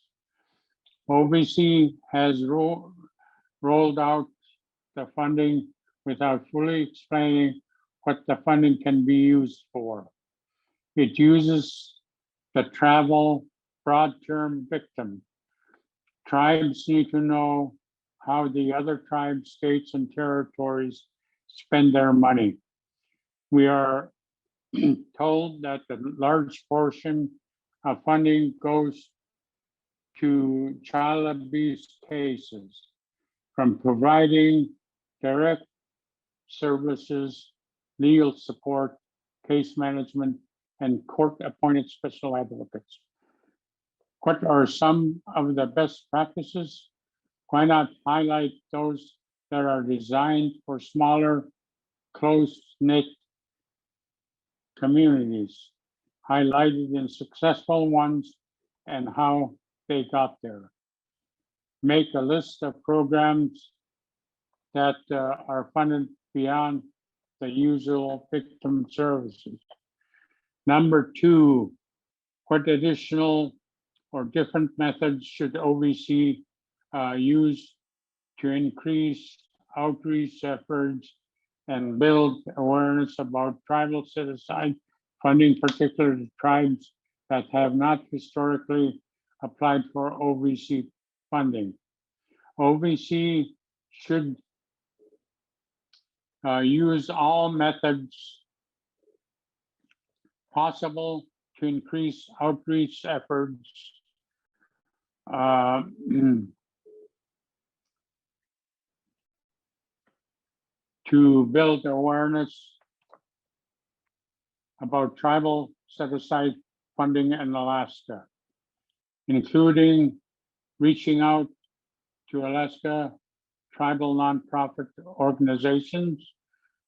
OVC has rolled out the funding without fully explaining what the funding can be used for. It uses the travel broad term victim. Tribes need to know how the other tribes, states, and territories spend their money. We are told that the large portion of funding goes to child abuse cases, from providing direct services, legal support, case management, and court-appointed special advocates. What are some of the best practices? Why not highlight those that are designed for smaller, close-knit communities, highlighted in successful ones and how they got there. Make a list of programs that are funded beyond the usual victim services. Number two, what additional or different methods should OVC use to increase outreach efforts and build awareness about tribal set-aside funding, particularly tribes that have not historically applied for OVC funding. OVC should use all methods possible to increase outreach efforts to build awareness about tribal set-aside funding in Alaska, including reaching out to Alaska tribal nonprofit organizations,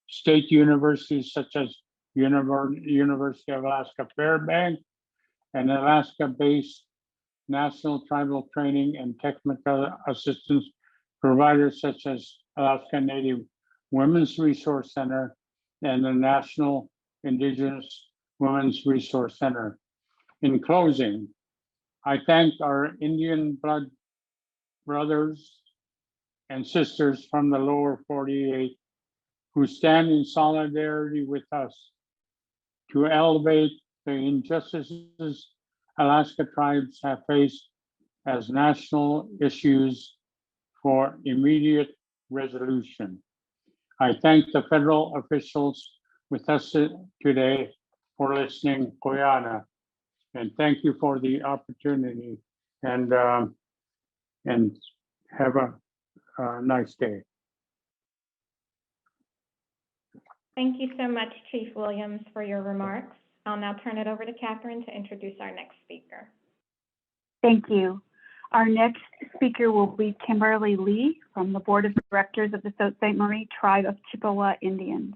state universities such as University of Alaska Fairbanks, and Alaska-based national tribal training and technical assistance providers such as Alaska Native Women's Resource Center and the National Indigenous Women's Resource Center. In closing, I thank our Indian blood brothers and sisters from the lower 48 who stand in solidarity with us to elevate the injustices Alaska tribes have faced as national issues for immediate resolution. I thank the federal officials with us today for listening, Koyana, and thank you for the opportunity, and have a nice day. Thank you so much, Chief Williams, for your remarks. I'll now turn it over to Catherine to introduce our next speaker. Thank you. Our next speaker will be Kimberly Lee from the Board of Directors of the Sault Ste. Marie Tribe of Chippewa Indians.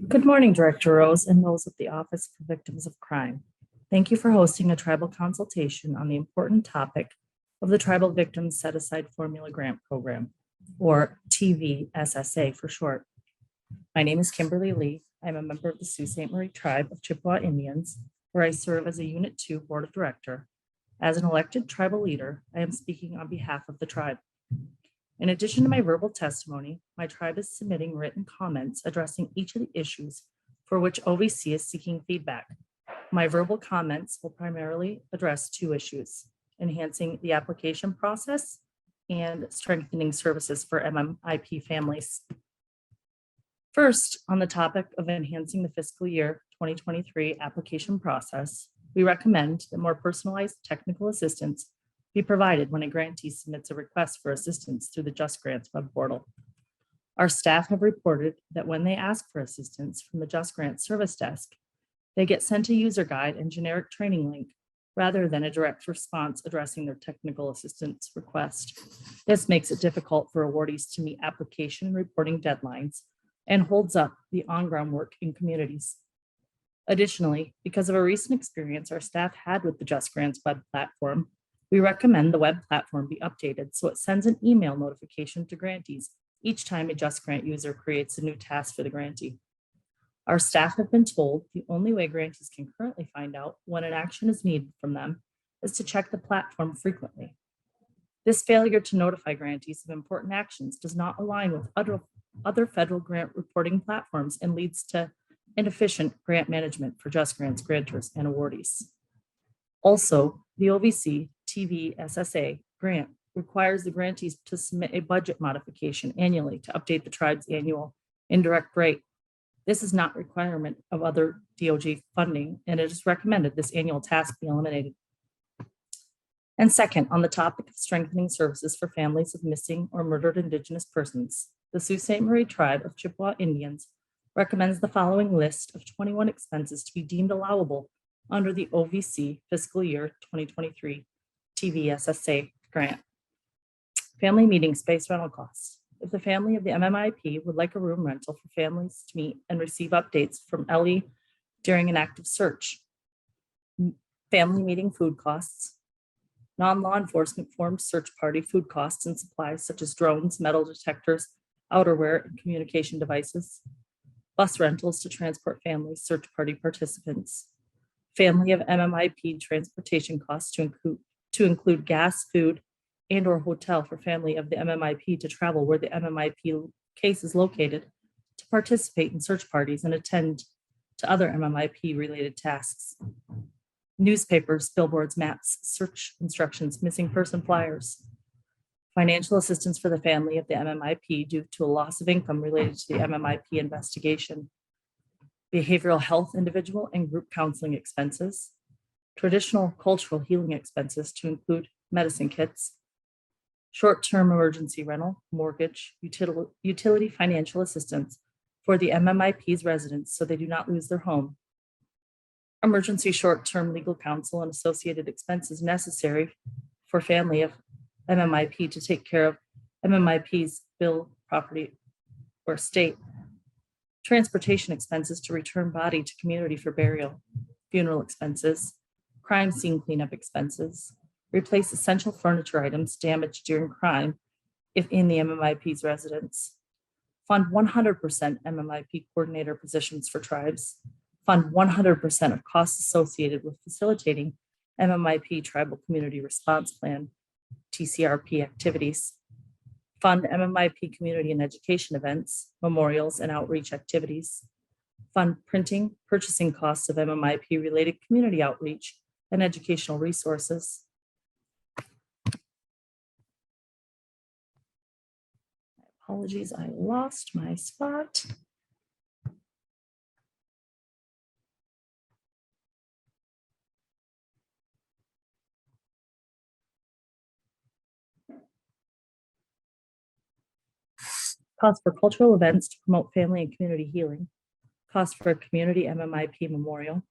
Good morning, Director Rose and those at the Office for Victims of Crime. Thank you for hosting a tribal consultation on the important topic of the Tribal Victims Set-Aside Formula Grant Program, or TVSSA for short. My name is Kimberly Lee. I'm a member of the Sault Ste. Marie Tribe of Chippewa Indians, where I serve as a Unit 2 Board of Director. As an elected tribal leader, I am speaking on behalf of the tribe. In addition to my verbal testimony, my tribe is submitting written comments addressing each of the issues for which OVC is seeking feedback. My verbal comments will primarily address two issues: enhancing the application process and strengthening services for MMIP families. First, on the topic of enhancing the fiscal year 2023 application process, we recommend that more personalized technical assistance be provided when a grantee submits a request for assistance through the Just Grants web portal. Our staff have reported that when they ask for assistance from the Just Grants service desk, they get sent a user guide and generic training link rather than a direct response addressing their technical assistance request. This makes it difficult for awardees to meet application and reporting deadlines and holds up the on-ground work in communities. Additionally, because of a recent experience our staff had with the Just Grants web platform, we recommend the web platform be updated so it sends an email notification to grantees each time a Just Grant user creates a new task for the grantee. Our staff have been told the only way grantees can currently find out when an action is needed from them is to check the platform frequently. This failure to notify grantees of important actions does not align with other federal grant reporting platforms and leads to inefficient grant management for Just Grants grantors and awardees. Also, the OVC TVSSA grant requires the grantees to submit a budget modification annually to update the tribe's annual indirect rate. This is not a requirement of other DOJ funding, and it is recommended this annual task be eliminated. And second, on the topic of strengthening services for families of missing or murdered Indigenous persons, the Sault Ste. Marie Tribe of Chippewa Indians recommends the following list of 21 expenses to be deemed allowable under the OVC Fiscal Year 2023 TVSSA grant. Family meeting space rental costs. If the family of the MMIP would like a room rental for families to meet and receive updates from Ellie during an active search. Family meeting food costs. Non-law enforcement formed search party food costs and supplies such as drones, metal detectors, outerwear, and communication devices. Bus rentals to transport families, search party participants. Family of MMIP transportation costs to include gas, food, and or hotel for family of the MMIP to travel where the MMIP case is located, to participate in search parties and attend to other MMIP related tasks. Newspapers, billboards, maps, search instructions, missing person flyers. Financial assistance for the family of the MMIP due to a loss of income related to the MMIP investigation. Behavioral health individual and group counseling expenses. Traditional cultural healing expenses to include medicine kits. Short-term emergency rental, mortgage, utility financial assistance for the MMIP's residents so they do not lose their home. Emergency short-term legal counsel and associated expenses necessary for family of MMIP to take care of MMIP's bill, property, or estate. Transportation expenses to return body to community for burial. Funeral expenses. Crime scene cleanup expenses. Replace essential furniture items damaged during crime if in the MMIP's residence. Fund 100% MMIP coordinator positions for tribes. Fund 100% of costs associated with facilitating MMIP Tribal Community Response Plan, TCRP activities. Fund MMIP community and education events, memorials, and outreach activities. Fund printing, purchasing costs of MMIP related community outreach and educational resources. Apologies, I lost my spot. Cost for cultural events to promote family and community healing. Cost for a community MMIP memorial.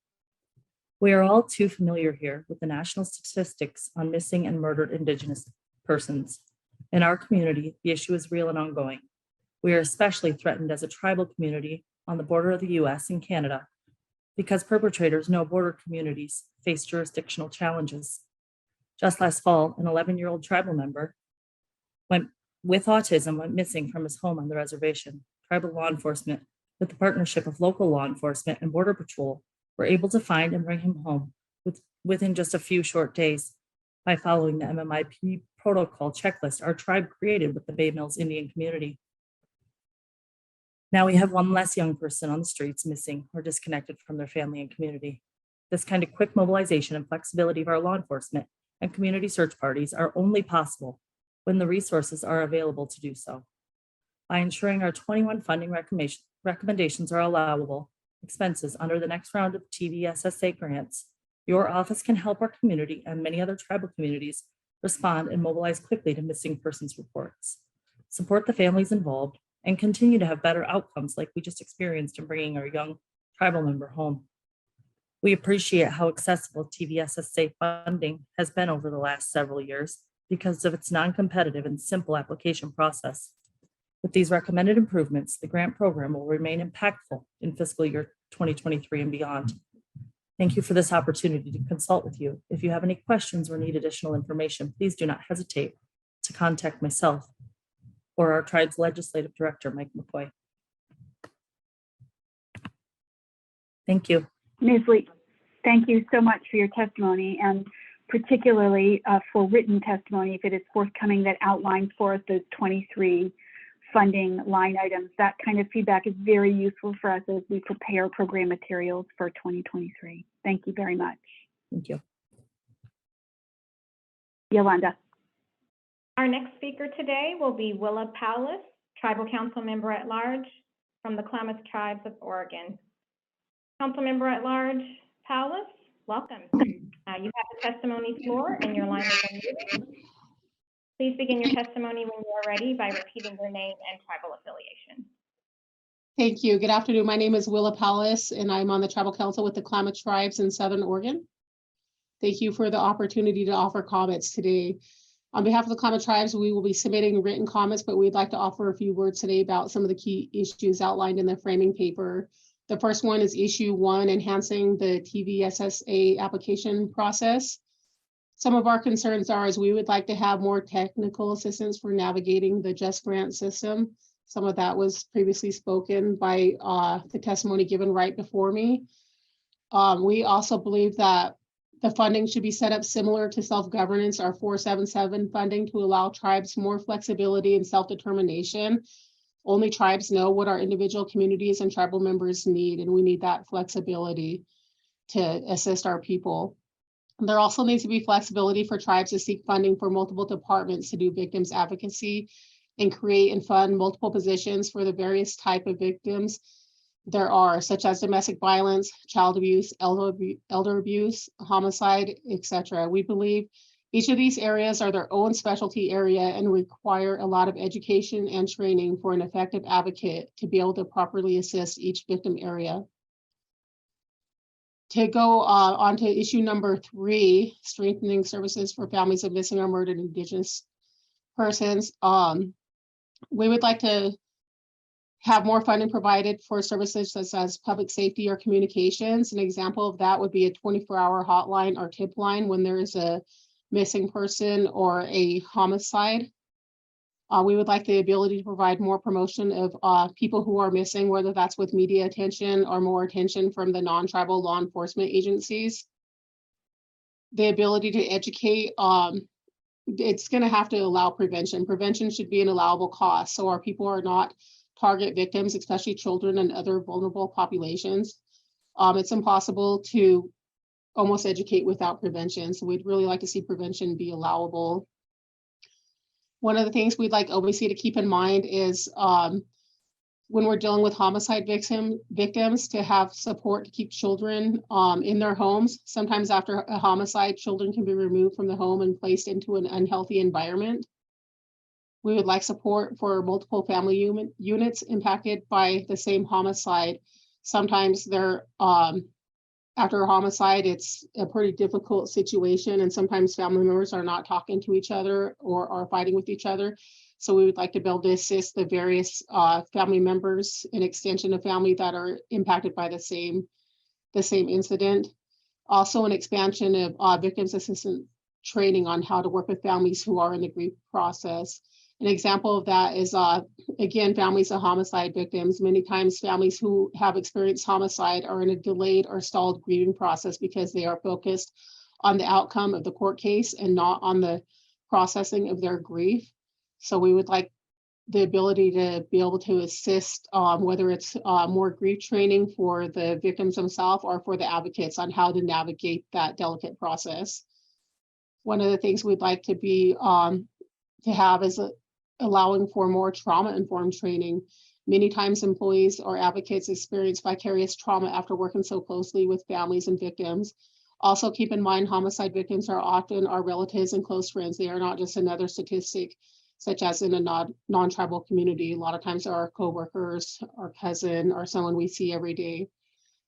We are all too familiar here with the national statistics on missing and murdered Indigenous persons. In our community, the issue is real and ongoing. We are especially threatened as a tribal community on the border of the US and Canada because perpetrators know border communities face jurisdictional challenges. Just last fall, an 11-year-old tribal member with autism went missing from his home on the reservation. Tribal law enforcement, with the partnership of local law enforcement and Border Patrol, were able to find and bring him home within just a few short days by following the MMIP protocol checklist our tribe created with the Bay Mills Indian community. Now we have one less young person on the streets missing or disconnected from their family and community. This kind of quick mobilization and flexibility of our law enforcement and community search parties are only possible when the resources are available to do so. By ensuring our 21 funding recommendations are allowable expenses under the next round of TVSSA grants, your office can help our community and many other tribal communities respond and mobilize quickly to missing persons reports, support the families involved, and continue to have better outcomes like we just experienced in bringing our young tribal member home. We appreciate how accessible TVSSA funding has been over the last several years because of its non-competitive and simple application process. With these recommended improvements, the grant program will remain impactful in fiscal year 2023 and beyond. Thank you for this opportunity to consult with you. If you have any questions or need additional information, please do not hesitate to contact myself or our tribe's legislative director, Mike McCoy. Thank you. Ms. Lee, thank you so much for your testimony, and particularly for written testimony, if it is forthcoming, that outlines for us the 23 funding line items. That kind of feedback is very useful for us as we prepare program materials for 2023. Thank you very much. Thank you. Yolanda. Our next speaker today will be Willa Powless, Tribal Council Member at Large from the Klamath Tribes of Oregon. Council Member at Large Powless, welcome. You have the testimony floor and your line is unmuted. Please begin your testimony when you are ready by repeating your name and tribal affiliation. Thank you. Good afternoon. My name is Willa Powless, and I'm on the Tribal Council with the Klamath Tribes in Southern Oregon. Thank you for the opportunity to offer comments today. On behalf of the Klamath Tribes, we will be submitting written comments, but we'd like to offer a few words today about some of the key issues outlined in the framing paper. The first one is issue 1, enhancing the TVSSA application process. Some of our concerns are we would like to have more technical assistance for navigating the Just Grant system. Some of that was previously spoken by the testimony given right before me. We also believe that the funding should be set up similar to self-governance, our 477 funding, to allow tribes more flexibility and self-determination. Only tribes know what our individual communities and tribal members need, and we need that flexibility to assist our people. There also needs to be flexibility for tribes to seek funding for multiple departments to do victims advocacy and create and fund multiple positions for the various type of victims there are, such as domestic violence, child abuse, elder abuse, homicide, etc. We believe each of these areas are their own specialty area and require a lot of education and training for an effective advocate to be able to properly assist each victim area. To go on to issue number 3, strengthening services for families of missing or murdered Indigenous persons. We would like to have more funding provided for services such as public safety or communications. An example of that would be a 24-hour hotline or tip line when there is a missing person or a homicide. We would like the ability to provide more promotion of people who are missing, whether that's with media attention or more attention from the non-tribal law enforcement agencies. The ability to educate, it's going to have to allow prevention. Prevention should be an allowable cost, so our people are not target victims, especially children and other vulnerable populations. It's impossible to almost educate without prevention, so we'd really like to see prevention be allowable. One of the things we'd like OVC to keep in mind is when we're dealing with homicide victims, to have support to keep children in their homes. Sometimes after a homicide, children can be removed from the home and placed into an unhealthy environment. We would like support for multiple family units impacted by the same homicide. Sometimes they're after a homicide, it's a pretty difficult situation, and sometimes family members are not talking to each other or are fighting with each other. So we would like to be able to assist the various family members, an extension of family that are impacted by the same incident. Also, an expansion of victims assistance training on how to work with families who are in the grief process. An example of that is, again, families of homicide victims. Many times families who have experienced homicide are in a delayed or stalled grieving process because they are focused on the outcome of the court case and not on the processing of their grief. So we would like the ability to be able to assist, whether it's more grief training for the victims themselves or for the advocates on how to navigate that delicate process. One of the things we'd like to be to have is allowing for more trauma-informed training. Many times employees or advocates experience vicarious trauma after working so closely with families and victims. Also keep in mind, homicide victims are often our relatives and close friends. They are not just another statistic, such as in a non-tribal community. A lot of times our co-workers, our cousin, or someone we see every day.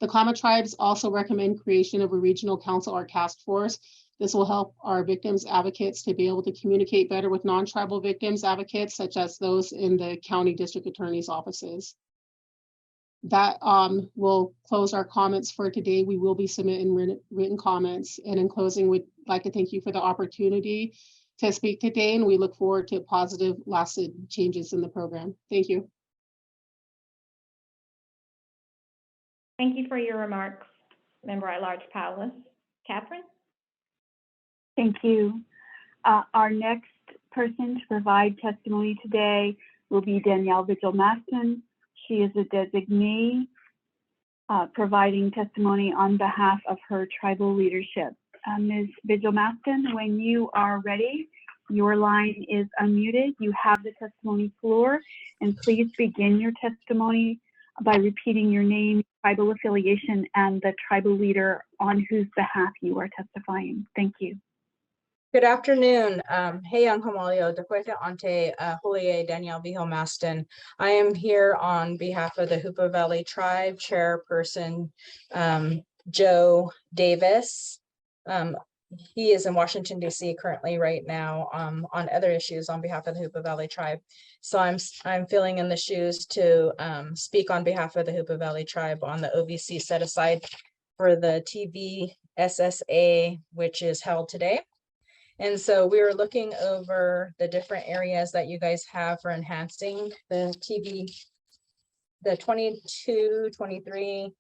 The Klamath Tribes also recommend creation of a regional council or task force. This will help our victims advocates to be able to communicate better with non-tribal victims advocates, such as those in the county district attorney's offices. That will close our comments for today. We will be submitting written comments. And in closing, we'd like to thank you for the opportunity to speak today, and we look forward to positive, lasting changes in the program. Thank you. Thank you for your remarks, Member at Large Powless. Catherine? Thank you. Our next person to provide testimony today will be Danielle Vigil-Maston. She is a designee providing testimony on behalf of her tribal leadership. Ms. Vigil-Maston, when you are ready, your line is unmuted. You have the testimony floor, and please begin your testimony by repeating your name, tribal affiliation, and the tribal leader on whose behalf you are testifying. Thank you. Good afternoon. Hey, Young Hamalio, Dequeta Ante, Holie Danielle Vigil-Maston. I am here on behalf of the Hoopa Valley Tribe Chairperson, Joe Davis. he is in Washington, D.C. currently right now on other issues on behalf of the Hoopa Valley Tribe. So I'm filling in the shoes to speak on behalf of the Hoopa Valley Tribe on the OVC set aside for the TVSSA, which is held today. And so we were looking over the different areas that you guys have for enhancing the the 22-23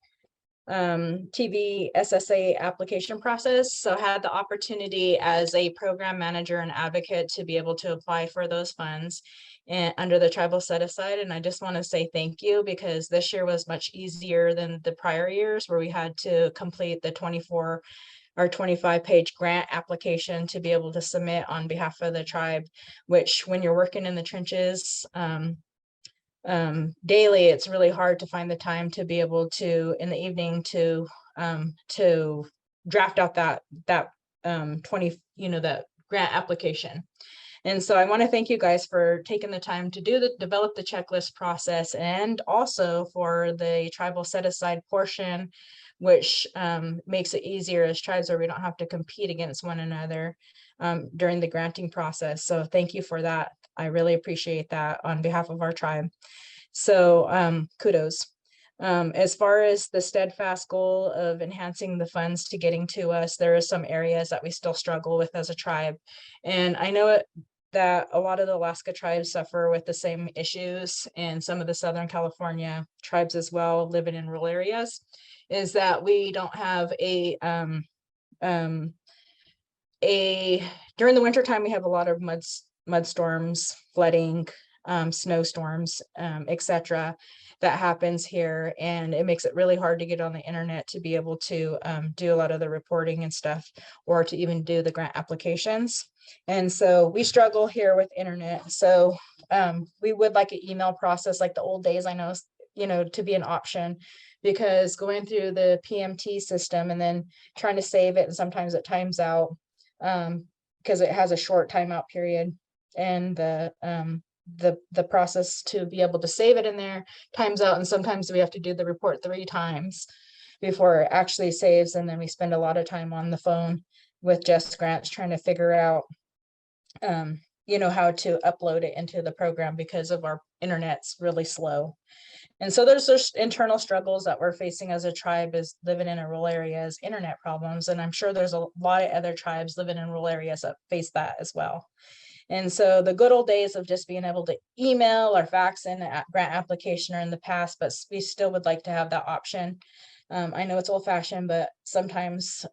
TV SSA application process. So had the opportunity as a program manager and advocate to be able to apply for those funds and under the tribal set aside. And I just want to say thank you, because this year was much easier than the prior years where we had to complete the 24 or 25-page grant application to be able to submit on behalf of the tribe, which when you're working in the trenches, daily, it's really hard to find the time to be able to in the evening to draft out that 20, that grant application. And so I want to thank you guys for taking the time to develop the checklist process, and also for the tribal set aside portion, which makes it easier as tribes where we don't have to compete against one another during the granting process. So thank you for that. I really appreciate that on behalf of our tribe. So kudos. As far as the steadfast goal of enhancing the funds to getting to us, there are some areas that we still struggle with as a tribe. And I know that a lot of the Alaska tribes suffer with the same issues, and some of the Southern California tribes as well, living in rural areas, is that we don't have during the winter time, we have a lot of mud storms, flooding, snowstorms, etc. that happens here, and it makes it really hard to get on the internet to be able to do a lot of the reporting and stuff, or to even do the grant applications. And so we struggle here with internet. So we would like an email process like the old days, I know, to be an option, because going through the PMT system and then trying to save it, and sometimes it times out because it has a short timeout period, and the process to be able to save it in there times out, and sometimes we have to do the report 3 times before it actually saves, and then we spend a lot of time on the phone with Just Grants trying to figure out how to upload it into the program because of our internet's really slow. And so there's just internal struggles that we're facing as a tribe is living in a rural areas, internet problems, and I'm sure there's a lot of other tribes living in rural areas that face that as well. And so the good old days of just being able to email or fax in a grant application are in the past, but we still would like to have that option. I know it's old fashioned, but sometimes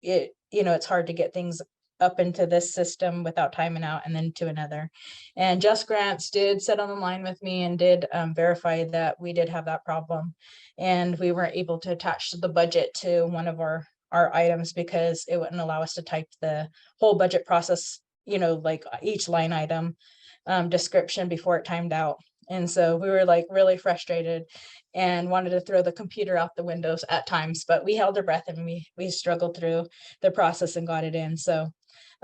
it's hard to get things up into this system without timing out and then to another. And Just Grants did sit on the line with me and did verify that we did have that problem. And we weren't able to attach the budget to one of our items because it wouldn't allow us to type the whole budget process, like each line item description before it timed out. And so we were like really frustrated and wanted to throw the computer out the windows at times, but we held our breath and we struggled through the process and got it in. So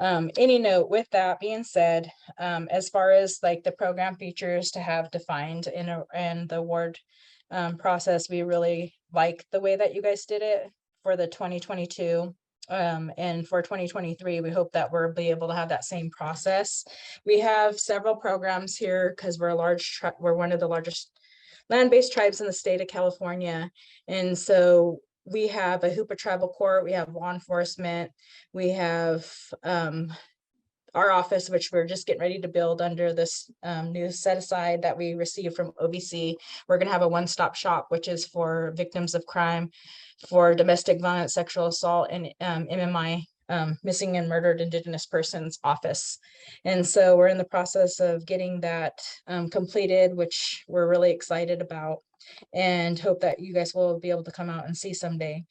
any note with that being said, as far as like the program features to have defined in the award process, we really like the way that you guys did it for the 2022. And for 2023, we hope that we'll be able to have that same process. We have several programs here because we're we're one of the largest land-based tribes in the state of California. And so we have a Hoopa Tribal Court, we have law enforcement, we have our office, which we're just getting ready to build under this new set aside that we received from OVC. We're going to have a one-stop shop, which is for victims of crime, for domestic violence, sexual assault, and MMI, missing and murdered Indigenous Persons office. And so we're in the process of getting that completed, which we're really excited about, and hope that you guys will be able to come out and see someday.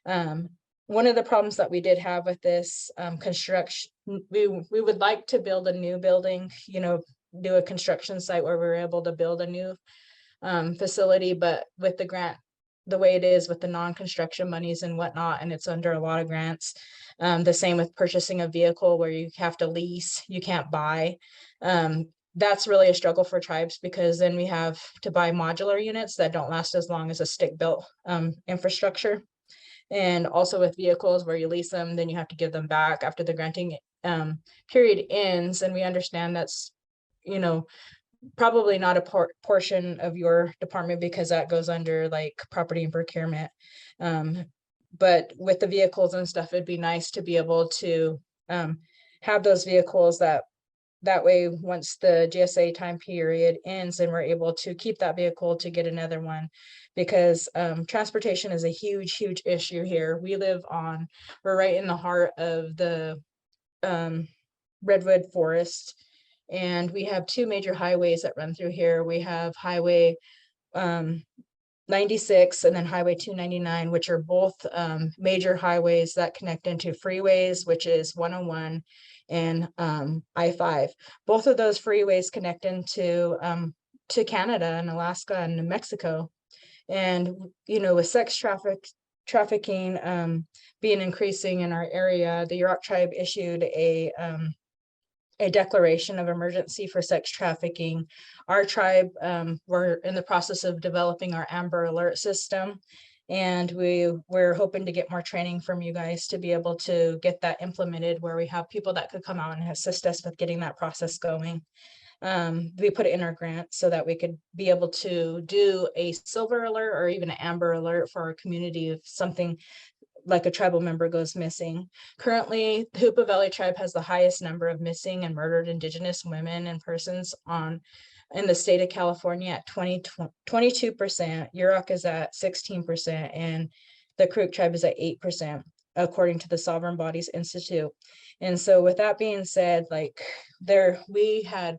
One of the problems that we did have with this construction, we would like to build a new building, do a construction site where we're able to build a new facility, but with the grant, the way it is with the non-construction monies and whatnot, and it's under a lot of grants. The same with purchasing a vehicle where you have to lease, you can't buy. That's really a struggle for tribes because then we have to buy modular units that don't last as long as a stick-built infrastructure. And also with vehicles where you lease them, then you have to give them back after the granting period ends. And we understand that's, you know, probably not a portion of your department because that goes under like property and procurement. But with the vehicles and stuff, it'd be nice to be able to have those vehicles that way, once the GSA time period ends and we're able to keep that vehicle to get another one, because transportation is a huge issue here. We're right in the heart of the redwood forest, and we have two major highways that run through here. We have Highway 96 and then Highway 299, which are both major highways that connect into freeways, which is 101 and I-5. Both of those freeways connect into to Canada and Alaska and New Mexico. And, you know, with sex trafficking being increasing in our area, the Yurok tribe issued a declaration of emergency for sex trafficking. Our tribe, we're in the process of developing our Amber Alert system, and we're hoping to get more training from you guys to be able to get that implemented, where we have people that could come out and assist us with getting that process going. We put it in our grant so that we could be able to do a silver alert or even an amber alert for our community if something like a tribal member goes missing. Currently, the Hoopa Valley tribe has the highest number of missing and murdered Indigenous women and persons in the state of California at 22%. Yurok is at 16%, and the Creek tribe is at 8%, according to the Sovereign Bodies Institute. And so with that being said, like we have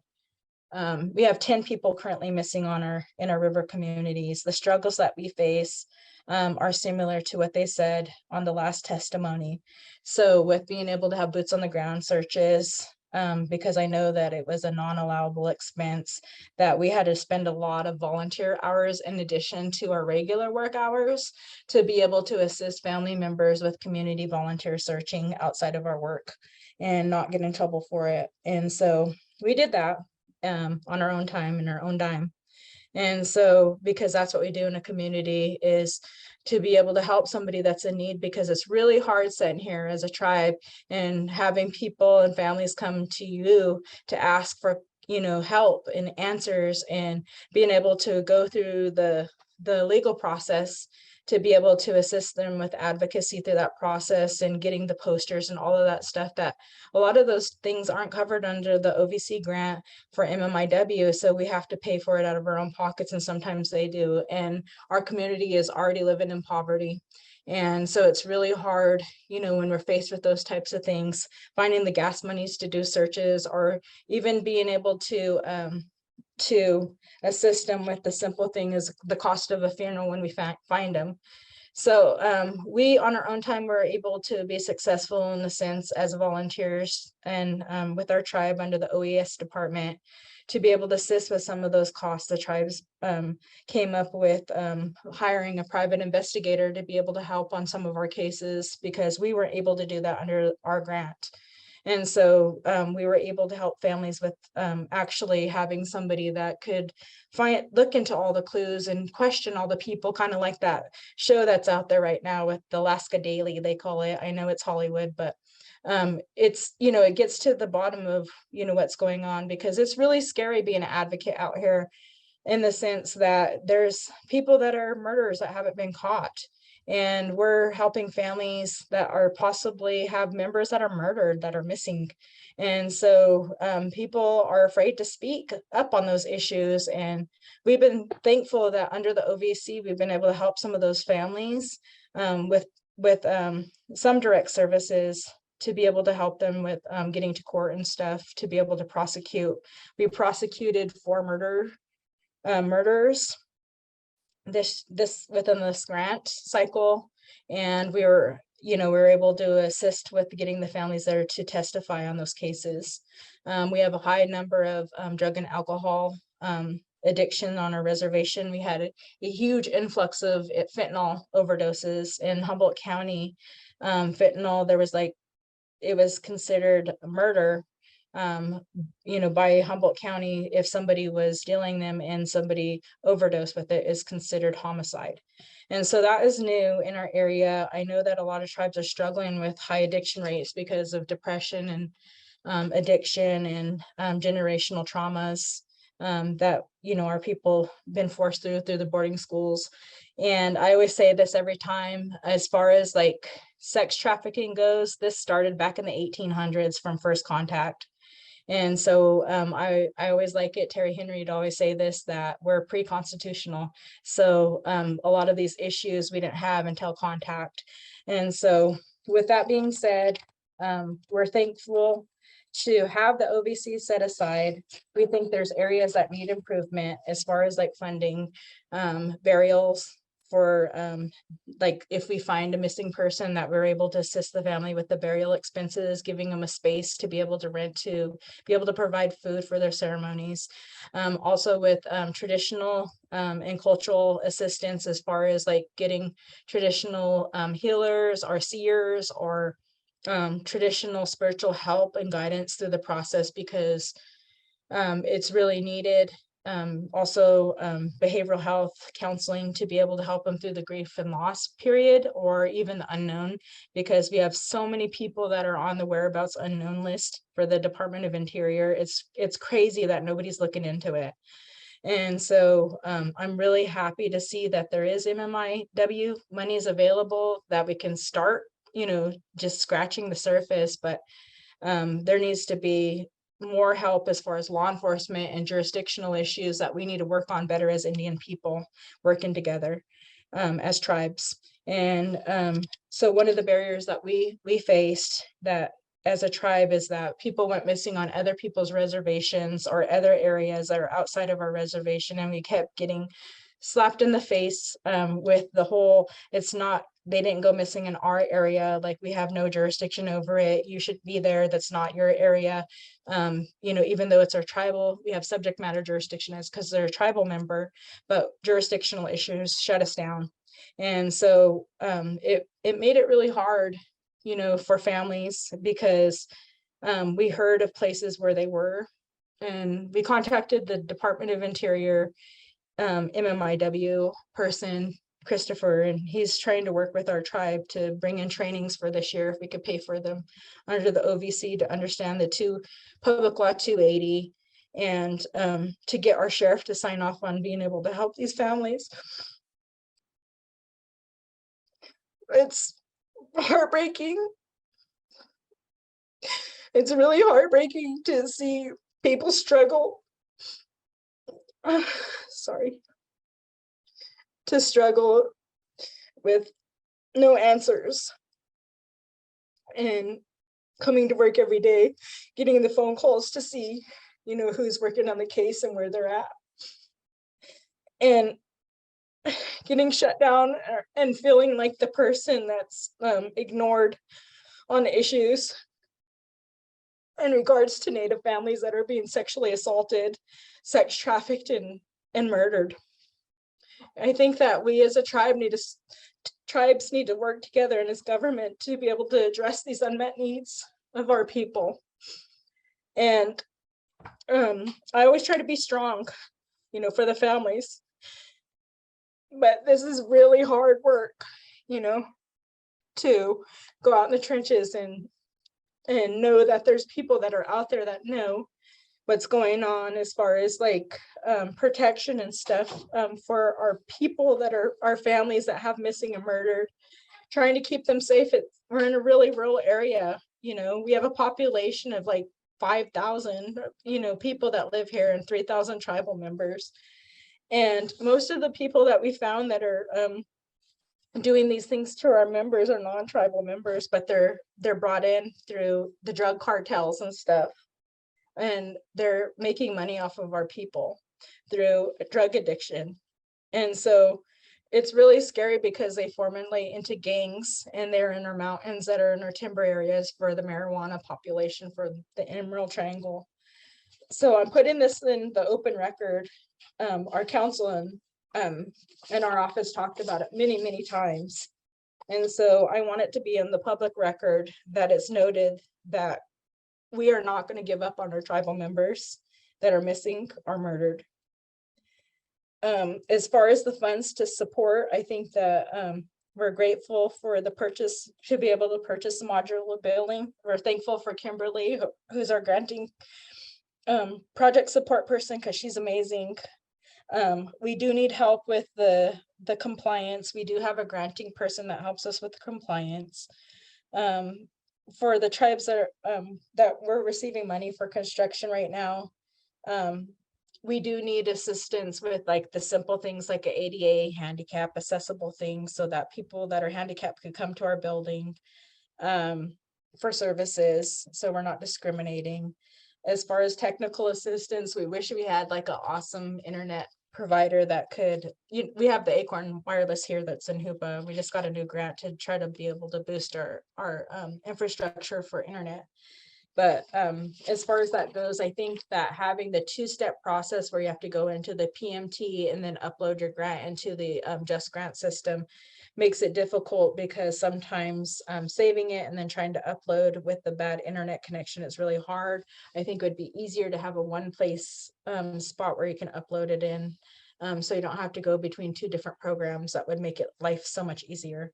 10 people currently missing in our river communities. The struggles that we face are similar to what they said on the last testimony. So with being able to have boots on the ground searches, because I know that it was a non-allowable expense, that we had to spend a lot of volunteer hours in addition to our regular work hours to be able to assist family members with community volunteer searching outside of our work and not get in trouble for it. And so we did that on our own time and our own dime. And so, because that's what we do in a community, is to be able to help somebody that's in need, because it's really hard sitting here as a tribe and having people and families come to you to ask for, you know, help and answers, and being able to go through the legal process to be able to assist them with advocacy through that process and getting the posters and all of that stuff. That a lot of those things aren't covered under the OVC grant for MMIW, so we have to pay for it out of our own pockets, and sometimes they do. And our community is already living in poverty. And so it's really hard, you know, when we're faced with those types of things, finding the gas monies to do searches, or even being able to assist them with the simple thing is the cost of a funeral when we find them. So we on our own time were able to be successful in the sense as volunteers and with our tribe under the OES department to be able to assist with some of those costs. The tribes came up with hiring a private investigator to be able to help on some of our cases, because we weren't able to do that under our grant. And so we were able to help families with actually having somebody that could look into all the clues and question all the people, kind of like that show that's out there right now with the Alaska Daily, they call it. I know it's Hollywood, but it's, you know, it gets to the bottom of, you know, what's going on, because it's really scary being an advocate out here, in the sense that there's people that are murderers that haven't been caught. And we're helping families that are possibly have members that are murdered, that are missing. And so people are afraid to speak up on those issues. And we've been thankful that under the OVC, we've been able to help some of those families with some direct services to be able to help them with getting to court and stuff, to be able to prosecute. We prosecuted 4 murderers this within this grant cycle, and we were able to assist with getting the families there to testify on those cases. We have a high number of drug and alcohol addiction on our reservation. We had a huge influx of fentanyl overdoses in Humboldt County. Fentanyl, it was considered a murder by Humboldt County, if somebody was dealing them and somebody overdosed with it, is considered homicide. And so that is new in our area. I know that a lot of tribes are struggling with high addiction rates because of depression and addiction and generational traumas that our people been forced through the boarding schools. And I always say this every time, as far as like sex trafficking goes, this started back in the 1800s from first contact. And so I always like it. Terry Henry would always say this, that we're pre-constitutional. So a lot of these issues we didn't have until contact. And so with that being said, we're thankful to have the OVC set aside. We think there's areas that need improvement as far as like funding, burials for like if we find a missing person, that we're able to assist the family with the burial expenses, giving them a space to be able to rent, to be able to provide food for their ceremonies. Also with traditional and cultural assistance, as far as like getting traditional healers or seers or traditional spiritual help and guidance through the process, because it's really needed. Also behavioral health counseling to be able to help them through the grief and loss period, or even the unknown, because we have so many people that are on the whereabouts unknown list for the Department of Interior. It's crazy that nobody's looking into it. And so I'm really happy to see that there is MMIW monies available, that we can start, just scratching the surface, but there needs to be more help as far as law enforcement and jurisdictional issues that we need to work on better as Indian people working together as tribes. And so one of the barriers that we faced that as a tribe is that people went missing on other people's reservations or other areas that are outside of our reservation, and we kept getting slapped in the face with the whole, they didn't go missing in our area, like we have no jurisdiction over it, you should be there, that's not your area. Even though it's our tribal, we have subject matter jurisdiction as because they're a tribal member, but jurisdictional issues shut us down. And so it made it really hard, for families, because we heard of places where they were, and we contacted the Department of Interior MMIW person, Christopher, and he's trying to work with our tribe to bring in trainings for this year if we could pay for them under the OVC to understand the Public Law 280, and to get our sheriff to sign off on being able to help these families. It's heartbreaking. It's really heartbreaking to see people struggle. Sorry. To struggle with no answers and coming to work every day, getting the phone calls to see, who's working on the case and where they're at, and getting shut down and feeling like the person that's ignored on issues in regards to Native families that are being sexually assaulted, sex trafficked, and murdered. I think that we as a tribe tribes need to work together in as government to be able to address these unmet needs of our people. And I always try to be strong, for the families. But this is really hard work, to go out in the trenches and know that there's people that are out there that know what's going on as far as like protection and stuff for our people that are our families that have missing and murdered, trying to keep them safe. We're in a really rural area. We have a population of like 5,000, people that live here, and 3,000 tribal members. And most of the people that we found that are doing these things to our members are non-tribal members, but they're brought in through the drug cartels and stuff. And they're making money off of our people through drug addiction. And so it's really scary because they formulate into gangs, and they're in our mountains that are in our timber areas for the marijuana population for the Emerald Triangle. So I'm putting this in the open record. Our council and our office talked about it many, many times. And so I want it to be in the public record that it's noted that we are not going to give up on our tribal members that are missing or murdered. As far as the funds to support, I think that we're grateful for the purchase, to be able to purchase a modular building. We're thankful for Kimberly, who's our granting project support person, because she's amazing. We do need help with the compliance. We do have a granting person that helps us with compliance. For the tribes that we're receiving money for construction right now, we do need assistance with like the simple things like a ADA handicap accessible things, so that people that are handicapped could come to our building for services, so we're not discriminating. As far as technical assistance, we wish we had like an awesome internet provider that could, we have the Acorn Wireless here that's in Hoopa. We just got a new grant to try to be able to boost our infrastructure for internet. But as far as that goes, I think that having the two-step process where you have to go into the PMT and then upload your grant into the Just Grant system makes it difficult, because sometimes saving it and then trying to upload with the bad internet connection is really hard. I think it would be easier to have a one place spot where you can upload it in, so you don't have to go between two different programs. That would make it life so much easier.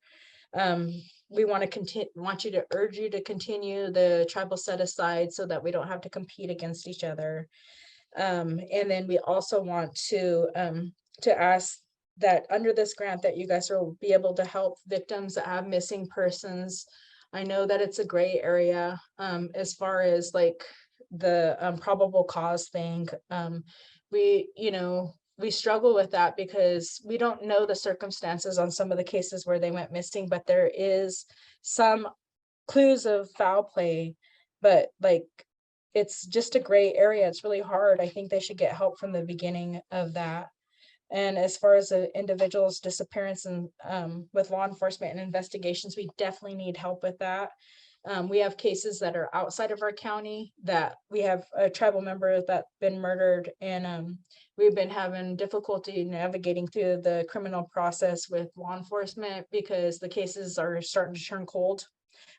We want to continue, urge you to continue the tribal set aside so that we don't have to compete against each other. And then we also want to ask that under this grant that you guys will be able to help victims that have missing persons. I know that it's a gray area as far as like the probable cause thing. We struggle with that because we don't know the circumstances on some of the cases where they went missing, but there is some clues of foul play, but like, it's just a gray area. It's really hard. I think they should get help from the beginning of that. And as far as the individual's disappearance and with law enforcement and investigations, we definitely need help with that. We have cases that are outside of our county that we have a tribal member that's been murdered, and we've been having difficulty navigating through the criminal process with law enforcement because the cases are starting to turn cold.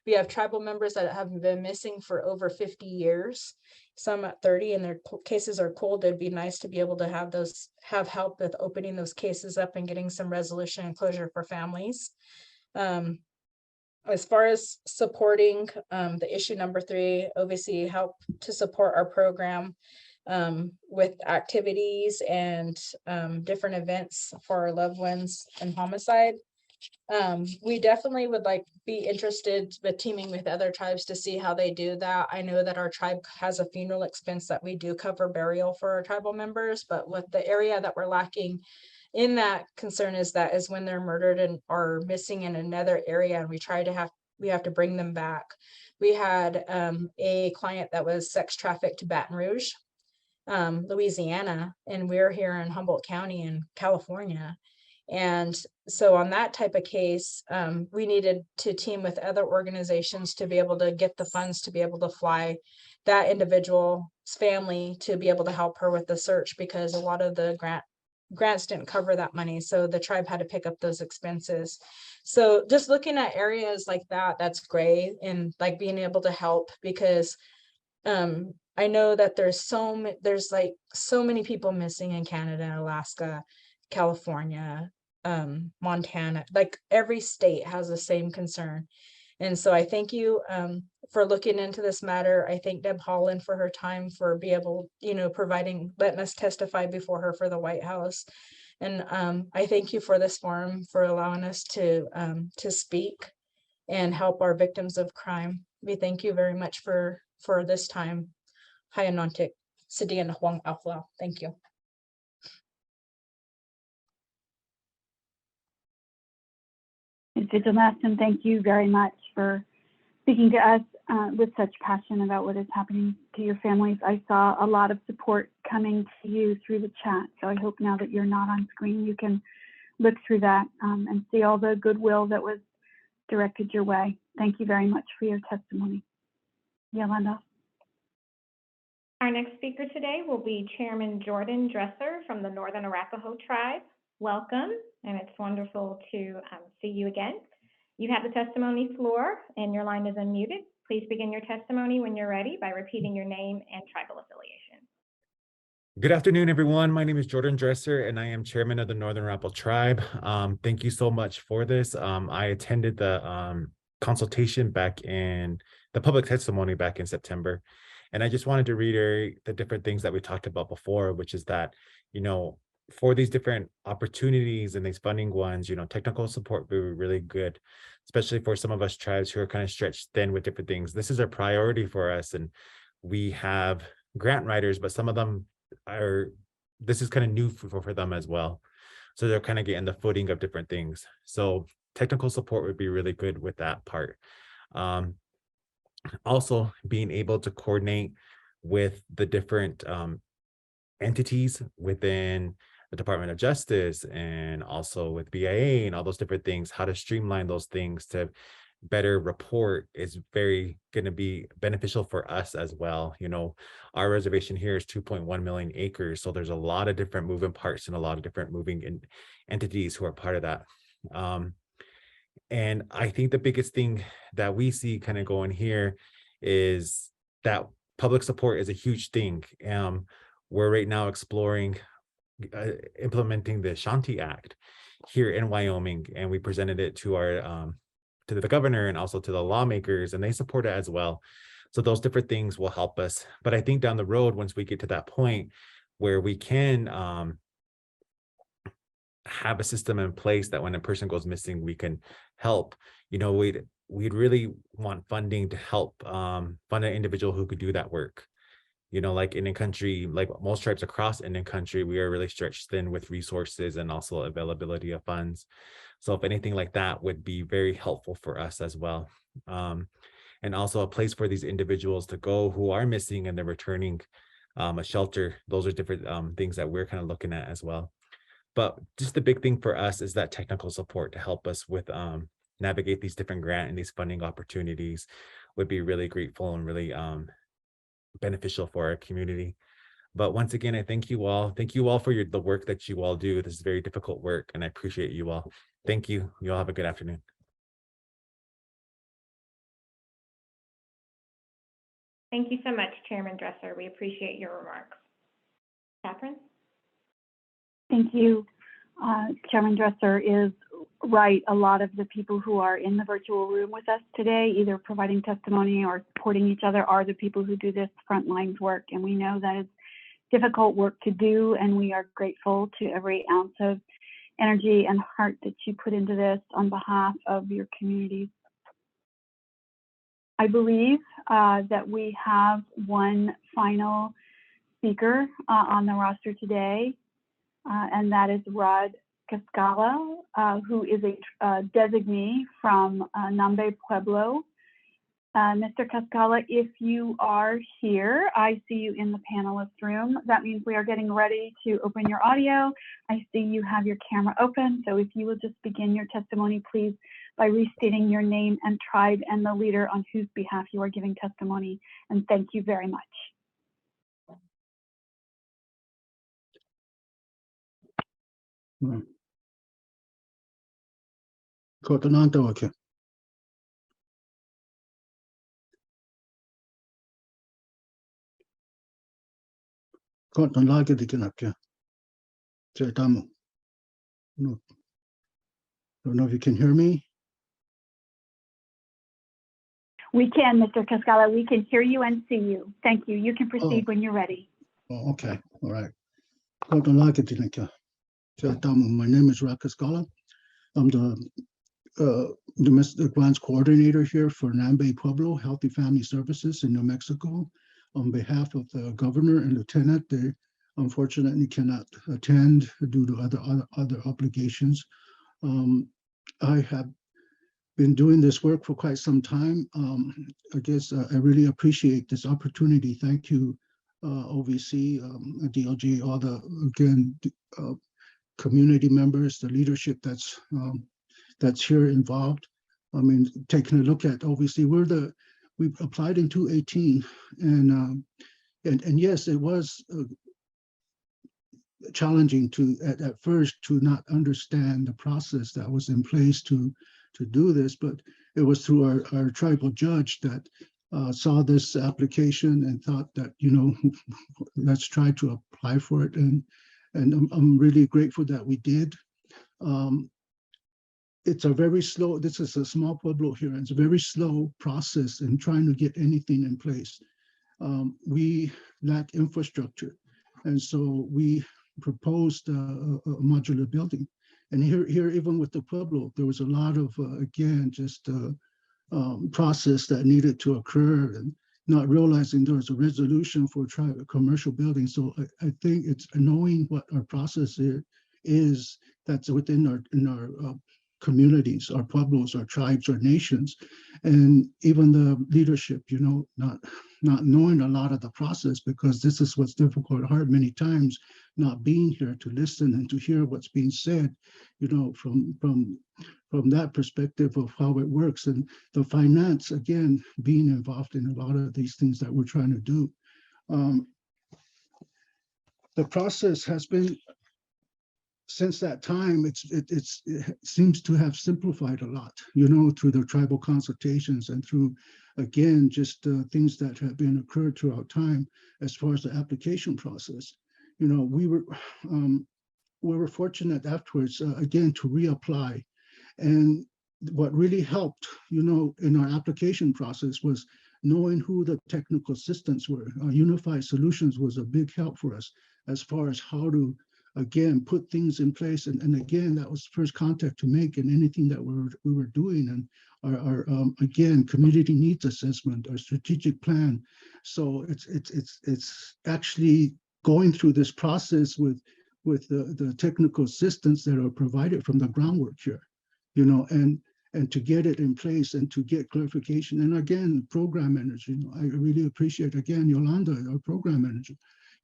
We have tribal members that have been missing for over 50 years, some at 30, and their cases are cold. It'd be nice to be able to have help with opening those cases up and getting some resolution and closure for families. As far as supporting the issue number 3, OVC help to support our program with activities and different events for our loved ones in homicide. We definitely would be interested with teaming with other tribes to see how they do that. I know that our tribe has a funeral expense that we do cover burial for our tribal members, but with the area that we're lacking in that concern is when they're murdered and are missing in another area, and we have to bring them back. We had a client that was sex trafficked to Baton Rouge, Louisiana, and we're here in Humboldt County in California. And so on that type of case, we needed to team with other organizations to be able to get the funds to be able to fly that individual's family to be able to help her with the search, because a lot of the grants didn't cover that money. So the tribe had to pick up those expenses. So just looking at areas like that, that's great. And being able to help, because I know that there's so many people missing in Canada, Alaska, California, Montana, every state has the same concern. And so I thank you for looking into this matter. I thank Deb Holland for her time, for letting us testify before her for the White House. And I thank you for this forum, for allowing us to speak and help our victims of crime. We thank you very much for this time. Hayanontik, Sidian Huang Afla. Thank you. Ms. Vigil-Maston, thank you very much for speaking to us with such passion about what is happening to your families. I saw a lot of support coming to you through the chat, so I hope now that you're not on screen, you can look through that and see all the goodwill that was directed your way. Thank you very much for your testimony. Yolanda. Our next speaker today will be Chairman Jordan Dresser from the Northern Arapaho Tribe. Welcome, and it's wonderful to see you again. You have the testimony floor, and your line is unmuted. Please begin your testimony when you're ready by repeating your name and tribal affiliation. Good afternoon, everyone. My name is Jordan Dresser, and I am chairman of the Northern Arapaho Tribe. Thank you so much for this. I attended the consultation back in the public testimony back in September. And I just wanted to reiterate the different things that we talked about before, which is that, you know, for these different opportunities and these funding ones, you know, technical support would be really good, especially for some of us tribes who are kind of stretched thin with different things. This is a priority for us, and we have grant writers, but some of them this is kind of new for them as well. So they're kind of getting the footing of different things. So technical support would be really good with that part. Also being able to coordinate with the different entities within the Department of Justice and also with BIA and all those different things, how to streamline those things to better report is very going to be beneficial for us as well. You know, our reservation here is 2.1 million acres. So there's a lot of different moving parts and a lot of different moving entities who are part of that. And I think the biggest thing that we see kind of going here is that public support is a huge thing. We're right now exploring implementing the Shanti Act here in Wyoming, and we presented it to our to the governor and also to the lawmakers, and they support it as well. So those different things will help us. But I think down the road, once we get to that point where we can have a system in place that when a person goes missing, we can help, you know, we'd really want funding to help fund an individual who could do that work. You know, like in a country, like most tribes across Indian country, we are really stretched thin with resources and also availability of funds. So if anything like that would be very helpful for us as well. And also a place for these individuals to go who are missing and they're returning, a shelter. Those are different things that we're kind of looking at as well. But just the big thing for us is that technical support to help us with navigate these different grant and these funding opportunities would be really grateful and really beneficial for our community. But once again, I thank you all. Thank you all for the work that you all do. This is very difficult work, and I appreciate you all. Thank you. You all have a good afternoon. Thank you so much, Chairman Dresser. We appreciate your remarks. Catherine? Thank you. Chairman Dresser is right. A lot of the people who are in the virtual room with us today, either providing testimony or supporting each other, are the people who do this frontlines work. And we know that it's difficult work to do, and we are grateful to every ounce of energy and heart that you put into this on behalf of your communities. I believe that we have one final speaker on the roster today, and that is Rod Cascala, who is a designee from Nambe Pueblo. Mr. Cascala, if you are here, I see you in the panelist room. That means we are getting ready to open your audio. I see you have your camera open, so if you will just begin your testimony, please, by restating your name and tribe and the leader on whose behalf you are giving testimony. And thank you very much. Don't know if you can hear me. We can, Mr. Cascala. We can hear you and see you. Thank you. You can proceed when you're ready. Oh, okay. All right. My name is Rod Cascala. I'm the domestic violence coordinator here for Nambe Pueblo Healthy Family Services in New Mexico. On behalf of the governor and lieutenant, they unfortunately cannot attend due to other obligations. I have been doing this work for quite some time. I guess I really appreciate this opportunity. Thank you, OVC, DLG, all the, again, community members, the leadership that's here involved. I mean, taking a look at OVC, we applied in 2018, and yes, it was challenging at first to not understand the process that was in place to do this, but it was through our tribal judge that saw this application and thought that, you know, let's try to apply for it. And I'm really grateful that we did. It's a very slow, this is a small pueblo here, and it's a very slow process in trying to get anything in place. We lack infrastructure. And so we proposed a modular building. And here, even with the pueblo, there was a lot of, again, just process that needed to occur, and not realizing there was a resolution for commercial building. So I think it's knowing what our process is that's within our communities, our pueblos, our tribes, our nations, and even the leadership, you know, not knowing a lot of the process, because this is what's difficult, hard many times, not being here to listen and to hear what's being said, you know, from that perspective of how it works, and the finance, again, being involved in a lot of these things that we're trying to do. The process has been, since that time, it seems to have simplified a lot, you know, through the tribal consultations and through, again, just things that have been occurred throughout time as far as the application process. You know, we were fortunate afterwards, again, to reapply. And what really helped, you know, in our application process was knowing who the technical assistants were. Unified Solutions was a big help for us as far as how to, again, put things in place. And again, that was the first contact to make in anything that we were doing. And our again, community needs assessment, our strategic plan. So it's actually going through this process with the technical assistance that are provided from the groundwork here, you know, and to get it in place and to get clarification. And again, program manager, you know, I really appreciate, again, Yolanda, our program manager,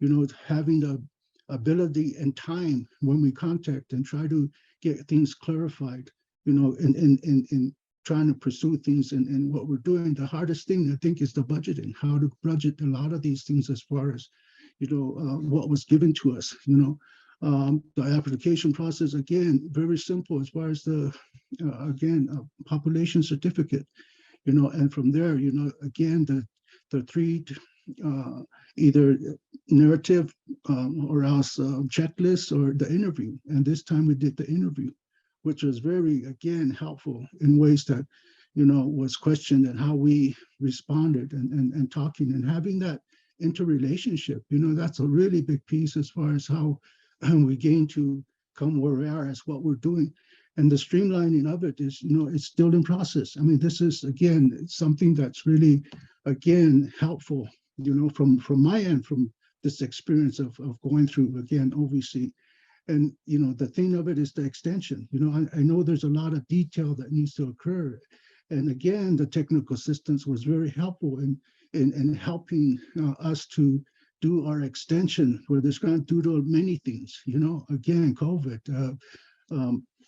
you know, having the ability and time when we contact and try to get things clarified, you know, in trying to pursue things and what we're doing. The hardest thing, I think, is the budgeting, how to budget a lot of these things as far as, you know, what was given to us, you know. The application process, again, very simple as far as the, again, population certificate, you know, and from there, you know, again, the three, either narrative or else checklist or the interview. And this time we did the interview, which was very, again, helpful in ways that, you know, was questioned and how we responded and talking and having that interrelationship, you know, that's a really big piece as far as how we gain to come where we are as what we're doing. And the streamlining of it is, you know, it's still in process. I mean, this is, again, something that's really, again, helpful, you know, from my end, from this experience of going through, again, OVC. And, you know, the thing of it is the extension. You know, I know there's a lot of detail that needs to occur. And again, the technical assistance was very helpful in helping us to do our extension where this grant due to many things, you know, again, COVID,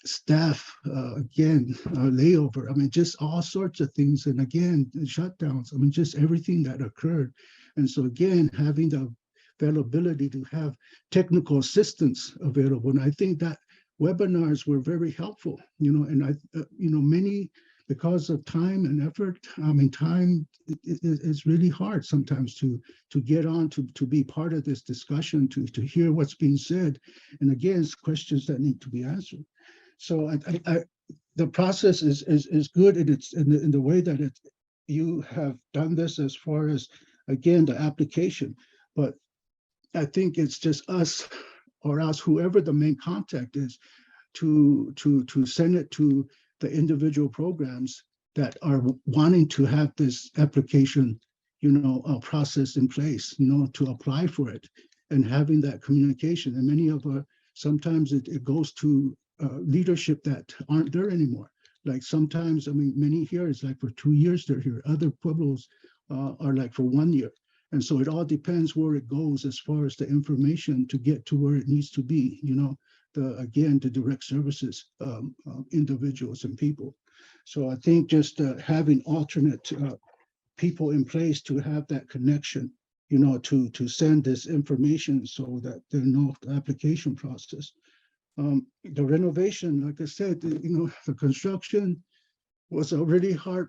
staff, again, layover, I mean, just all sorts of things. And again, shutdowns, I mean, just everything that occurred. And so again, having the availability to have technical assistance available. And I think that webinars were very helpful, you know, and you know, many, because of time and effort, I mean, time is really hard sometimes to get on, to be part of this discussion, to hear what's being said. And again, it's questions that need to be answered. So the process is good, and it's in the way that you have done this as far as, again, the application. But I think it's just us or else whoever the main contact is to send it to the individual programs that are wanting to have this application, you know, process in place, you know, to apply for it and having that communication. And many of sometimes it goes to leadership that aren't there anymore. Like sometimes, I mean, many here is like for 2 years they're here. Other pueblos are like for 1 year. And so it all depends where it goes as far as the information to get to where it needs to be, you know, again, the direct services, individuals and people. So I think just having alternate people in place to have that connection, you know, to send this information so that they know the application process. The renovation, like I said, you know, the construction was a really hard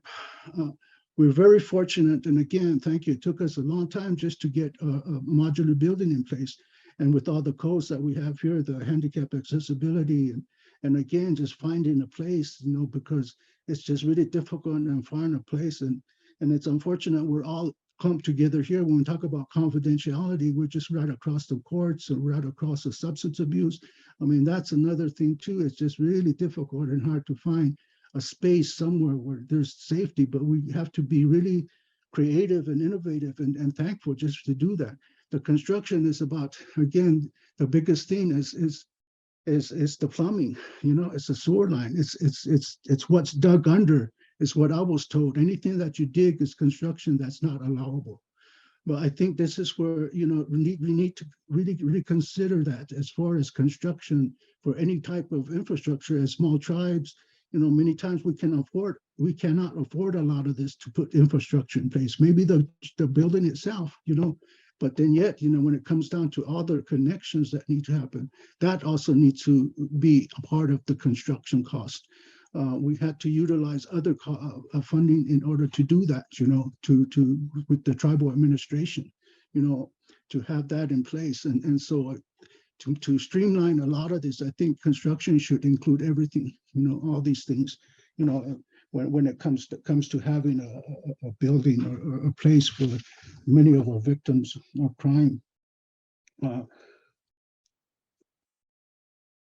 we're very fortunate. And again, thank you. It took us a long time just to get a modular building in place. And with all the codes that we have here, the handicap accessibility, and again, just finding a place, because it's just really difficult and finding a place. And it's unfortunate we're all clumped together here. When we talk about confidentiality, we're just right across the courts or right across the substance abuse. I mean, that's another thing too. It's just really difficult and hard to find a space somewhere where there's safety, but we have to be really creative and innovative and thankful just to do that. The construction is about, again, the biggest thing is the plumbing. It's the sewer line. It's what's dug under is what I was told. Anything that you dig is construction that's not allowable. But I think this is where, we need to really consider that as far as construction for any type of infrastructure. As small tribes, many times we cannot afford a lot of this to put infrastructure in place. Maybe the building itself, but then yet, when it comes down to other connections that need to happen, that also needs to be a part of the construction cost. We had to utilize other funding in order to do that, with the tribal administration, to have that in place. And so to streamline a lot of this, I think construction should include everything, all these things, when it comes to having a building or a place for many of our victims of crime.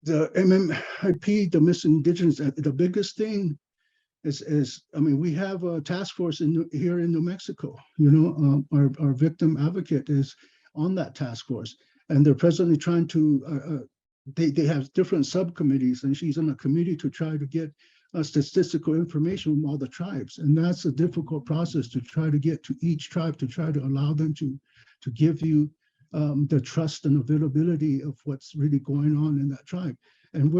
The MMIP, the missing indigenous, the biggest thing is, we have a task force here in New Mexico. Our victim advocate is on that task force, and they're presently trying to. They have different subcommittees, and she's on a committee to try to get statistical information from all the tribes, and that's a difficult process to try to get to each tribe to try to allow them to give you the trust and availability of what's really going on in that tribe. And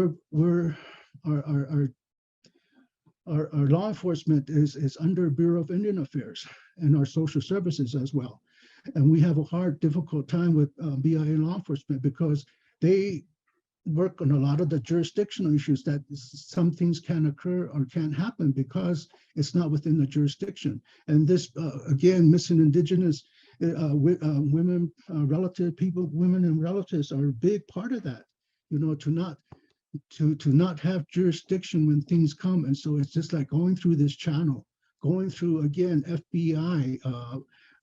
our law enforcement is under Bureau of Indian Affairs and our social services as well. And we have a difficult time with BIA law enforcement because they work on a lot of the jurisdictional issues that some things can occur or can't happen because it's not within the jurisdiction. And this, again, missing indigenous women, women and relatives are a big part of that, to not have jurisdiction when things come. And so it's just like going through this channel, going through, again, FBI,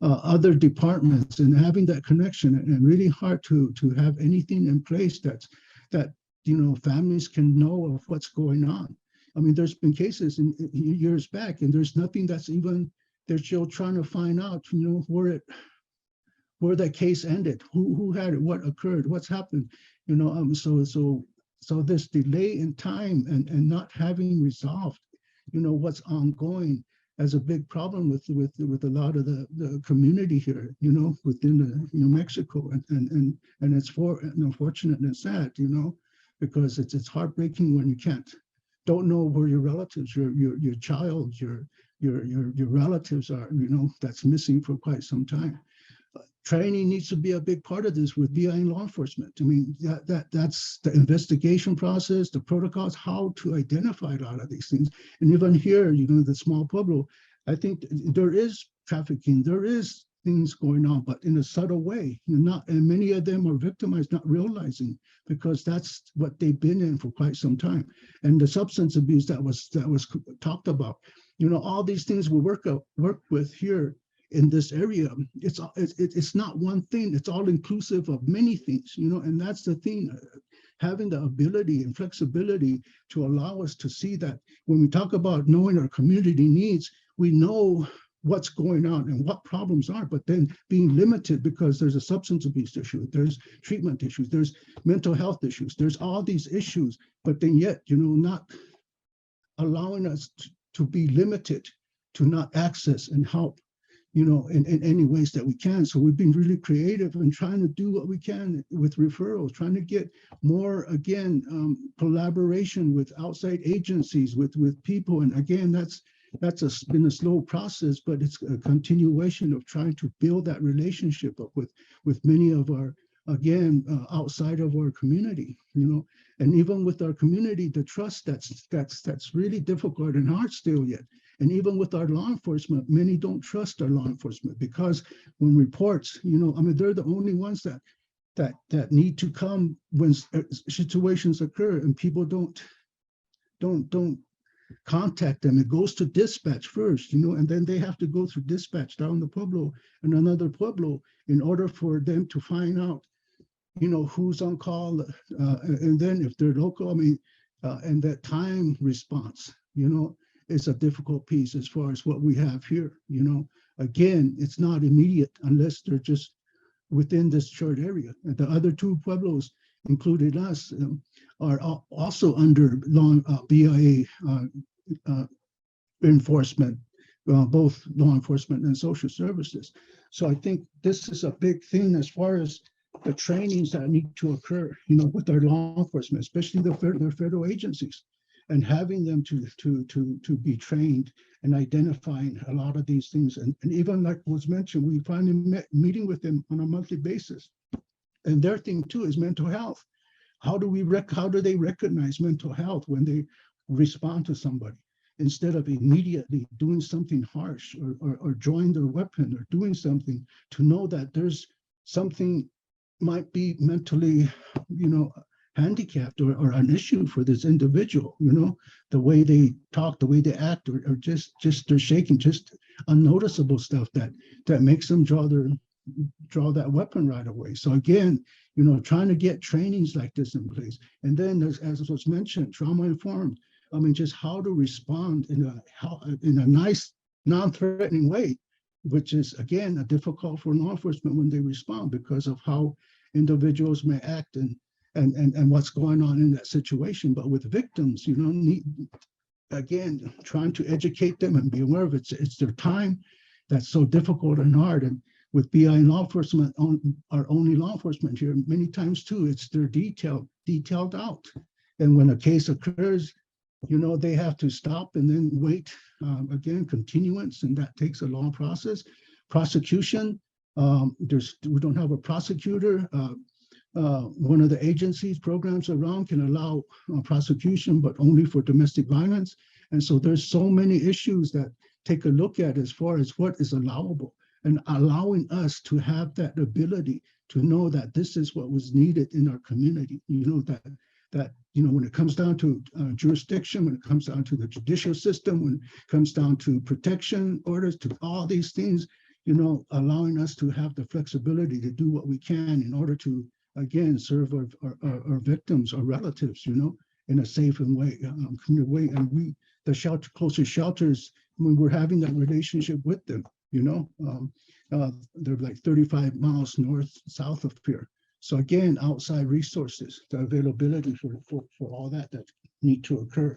other departments, and having that connection, and really hard to have anything in place that families can know of what's going on. There's been cases in years back, and there's nothing that's even, they're still trying to find out, where that case ended, who had it, what occurred, what's happened, so this delay in time and not having resolved, what's ongoing as a big problem with a lot of the community here, within the New Mexico, and it's unfortunate and sad, because it's heartbreaking when you don't know where your relatives, your child, your relatives are, that's missing for quite some time. Training needs to be a big part of this with BIA law enforcement. That's the investigation process, the protocols, how to identify a lot of these things. And even here, the small pueblo, I think there is trafficking, there is things going on, but in a subtle way. And many of them are victimized, not realizing, because that's what they've been in for quite some time. And the substance abuse that was talked about, all these things we work with here in this area, it's not one thing, it's all inclusive of many things, and that's the thing, having the ability and flexibility to allow us to see that when we talk about knowing our community needs, we know what's going on and what problems are, but then being limited because there's a substance abuse issue, there's treatment issues, there's mental health issues, there's all these issues, but then yet, not allowing us to be limited to not access and help, in any ways that we can. So we've been really creative and trying to do what we can with referrals, trying to get more, again, collaboration with outside agencies, with people. And again, that's been a slow process, but it's a continuation of trying to build that relationship up with many of our, again, outside of our community, and even with our community, the trust that's really difficult and hard still yet. And even with our law enforcement, many don't trust our law enforcement because when reports, I mean, they're the only ones that need to come when situations occur and people don't contact them. It goes to dispatch first, and then they have to go through dispatch down the Pueblo and another Pueblo in order for them to find out, who's on call. And then if they're local, I mean, and that time response, is a difficult piece as far as what we have here. Again, it's not immediate unless they're just within this short area. And the other two Pueblos, including us, are also under BIA enforcement, both law enforcement and social services. So I think this is a big thing as far as the trainings that need to occur, with our law enforcement, especially the federal agencies, and having them to be trained and identifying a lot of these things. And even like was mentioned, we finally meeting with them on a monthly basis. And their thing too is mental health. How do they recognize mental health when they respond to somebody instead of immediately doing something harsh or drawing their weapon or doing something, to know that there's something might be mentally, handicapped or an issue for this individual, the way they talk, the way they act, or just they're shaking, just unnoticeable stuff that makes them draw that weapon right away. So again, trying to get trainings like this in place. And then as was mentioned, trauma informed, I mean, just how to respond in a nice, non-threatening way, which is again, difficult for law enforcement when they respond because of how individuals may act and what's going on in that situation. But with victims, again, trying to educate them and be aware of it's their time that's so difficult and hard. And with BI and law enforcement, our only law enforcement here, many times too, it's they're detailed out. And when a case occurs, they have to stop and then wait, again, continuance, and that takes a long process. Prosecution, we don't have a prosecutor. One of the agencies programs around can allow prosecution, but only for domestic violence. And so there's so many issues that take a look at as far as what is allowable, and allowing us to have that ability to know that this is what was needed in our community. That when it comes down to jurisdiction, when it comes down to the judicial system, when it comes down to protection orders, to all these things, allowing us to have the flexibility to do what we can in order to, again, serve our victims, our relatives, in a safe and way. And the closest shelters, when we're having that relationship with them, they're like 35 miles south of here. So again, outside resources, the availability for all that need to occur.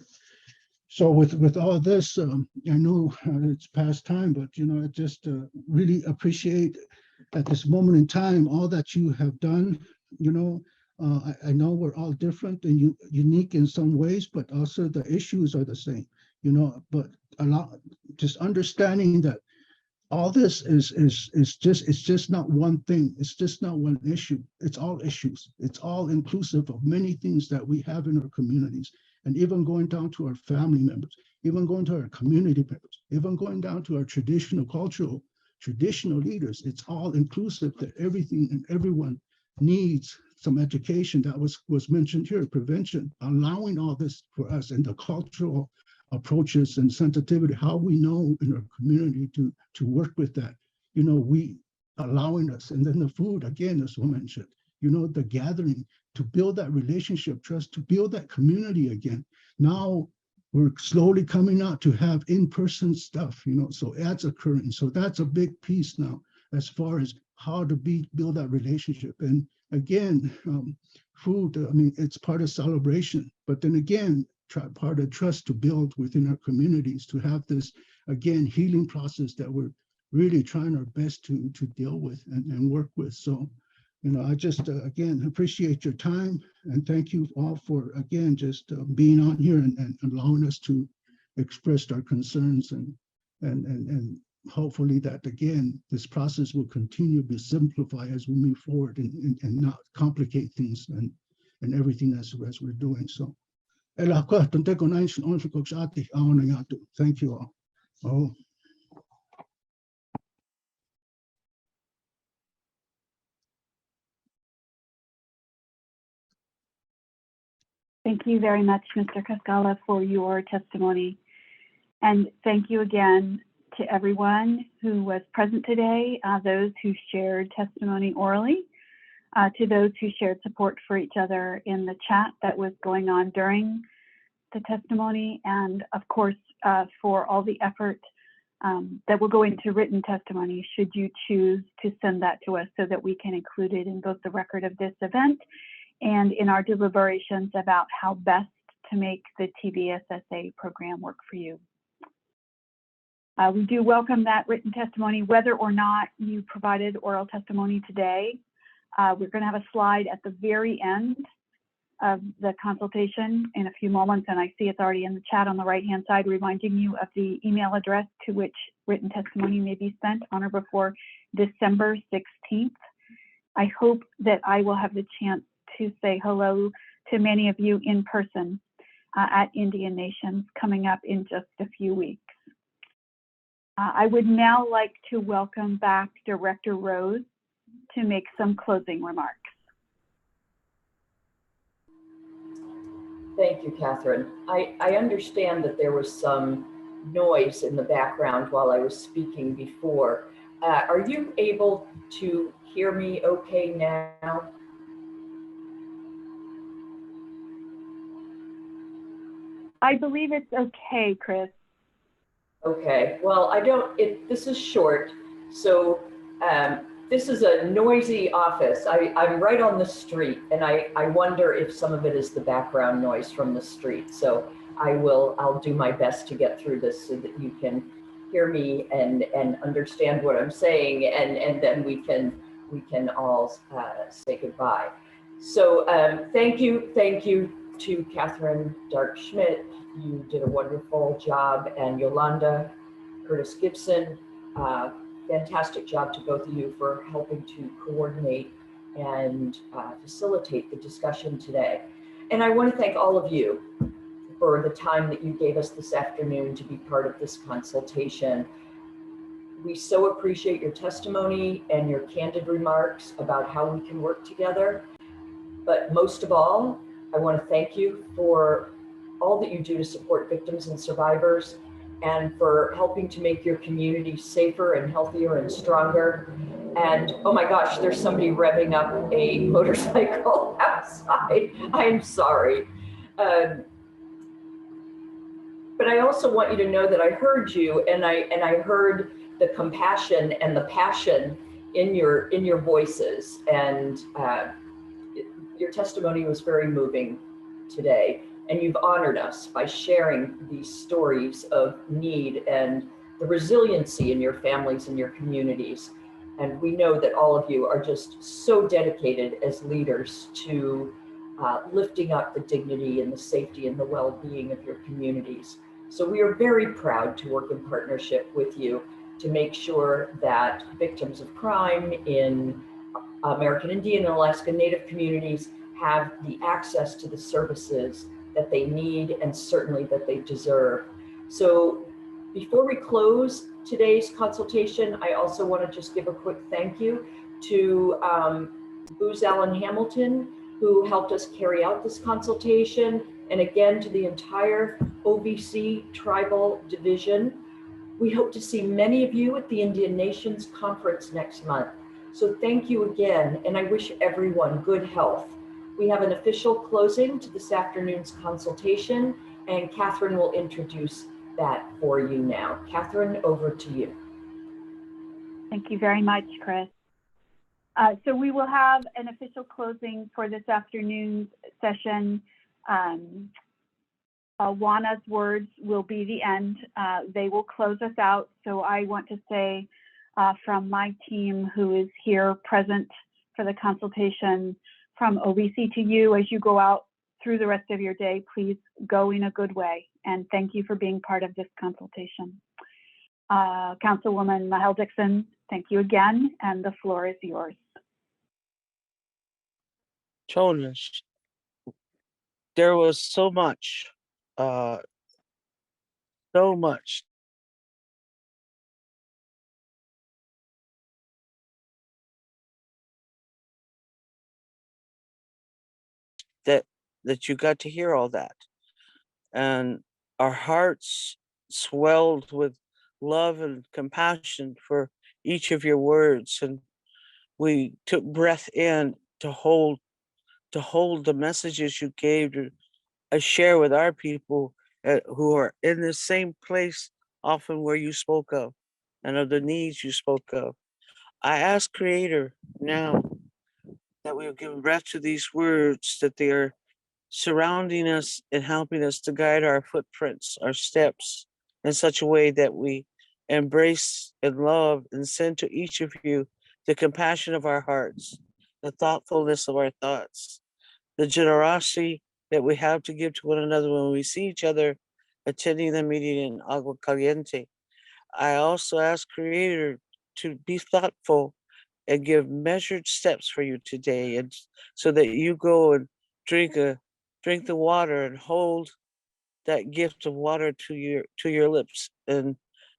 So with all this, I know it's past time, but I just really appreciate at this moment in time all that you have done. I know we're all different and unique in some ways, but also the issues are the same. But just understanding that all this is just not one thing. It's just not one issue. It's all issues. It's all inclusive of many things that we have in our communities, and even going down to our family members, even going to our community members, even going down to our traditional leaders. It's all inclusive, that everything and everyone needs some education. That was mentioned here, prevention, allowing all this for us, and the cultural approaches and sensitivity, how we know in our community to work with that, we allowing us. And then the food, again, as we mentioned, the gathering, to build that relationship, trust, to build that community again. Now we're slowly coming out to have in-person stuff, so that's occurring. So that's a big piece now as far as how to build that relationship. And again, food, I mean, it's part of celebration, but then again, part of trust to build within our communities, to have this, again, healing process that we're really trying our best to deal with and work with. So, I just, again, appreciate your time, and thank you all for, again, just being on here and allowing us to express our concerns, and hopefully that, again, this process will continue to simplify as we move forward and not complicate things and everything as we're doing. So, thank you all. Oh, Thank you very much, Mr. Cascala, for your testimony. And thank you again to everyone who was present today, those who shared testimony orally, to those who shared support for each other in the chat that was going on during the testimony, and of course, for all the effort that will go into written testimony should you choose to send that to us so that we can include it in both the record of this event and in our deliberations about how best to make the TVSSA program work for you. We do welcome that written testimony, whether or not you provided oral testimony today. We're going to have a slide at the very end of the consultation in a few moments, and I see it's already in the chat on the right-hand side, reminding you of the email address to which written testimony may be sent on or before December 16th. I hope that I will have the chance to say hello to many of you in person at Indian Nations coming up in just a few weeks. I would now like to welcome back Director Rose to make some closing remarks. Thank you, Catherine. I understand that there was some noise in the background while I was speaking before. Are you able to hear me okay now? I believe it's okay, Chris. Okay, well, this is short. So this is a noisy office. I'm right on the street, and I wonder if some of it is the background noise from the street. So I'll do my best to get through this so that you can hear me and understand what I'm saying, and then we can all say goodbye. So thank you to Catherine Dark-Schmidt. You did a wonderful job, and Yolanda Curtis Gibson, fantastic job to both of you for helping to coordinate and facilitate the discussion today. And I want to thank all of you for the time that you gave us this afternoon to be part of this consultation. We so appreciate your testimony and your candid remarks about how we can work together. But most of all, I want to thank you for all that you do to support victims and survivors, and for helping to make your community safer and healthier and stronger. And oh my gosh, there's somebody revving up a motorcycle outside. I'm sorry. But I also want you to know that I heard you, and I heard the compassion and the passion in your voices, and your testimony was very moving today. And you've honored us by sharing these stories of need and the resiliency in your families and your communities. And we know that all of you are just so dedicated as leaders to lifting up the dignity and the safety and the well-being of your communities. So we are very proud to work in partnership with you to make sure that victims of crime in American Indian and Alaska Native communities have the access to the services that they need and certainly that they deserve. So before we close today's consultation, I also want to just give a quick thank you to Booz Allen Hamilton, who helped us carry out this consultation, and again to the entire OVC Tribal Division. We hope to see many of you at the Indian Nations Conference next month. So thank you again, and I wish everyone good health. We have an official closing to this afternoon's consultation, and Catherine will introduce that for you now. Catherine, over to you. Thank you very much, Chris. So we will have an official closing for this afternoon's session. Juana's words will be the end. They will close us out. So I want to say from my team who is here present for the consultation, from OVC to you, as you go out through the rest of your day, please go in a good way. And thank you for being part of this consultation. Councilwoman Mahel Dixon, thank you again, and the floor is yours. Jonas, there was so much that you got to hear all that. And our hearts swelled with love and compassion for each of your words. And we took breath in to hold the messages you gave to share with our people who are in the same place often where you spoke of and of the needs you spoke of. I ask Creator now that we have given breath to these words, that they are surrounding us and helping us to guide our footprints, our steps in such a way that we embrace and love and send to each of you the compassion of our hearts, the thoughtfulness of our thoughts, the generosity that we have to give to one another when we see each other attending the meeting in Agua Caliente. I also ask Creator to be thoughtful and give measured steps for you today, and so that you go and drink the water and hold that gift of water to your lips and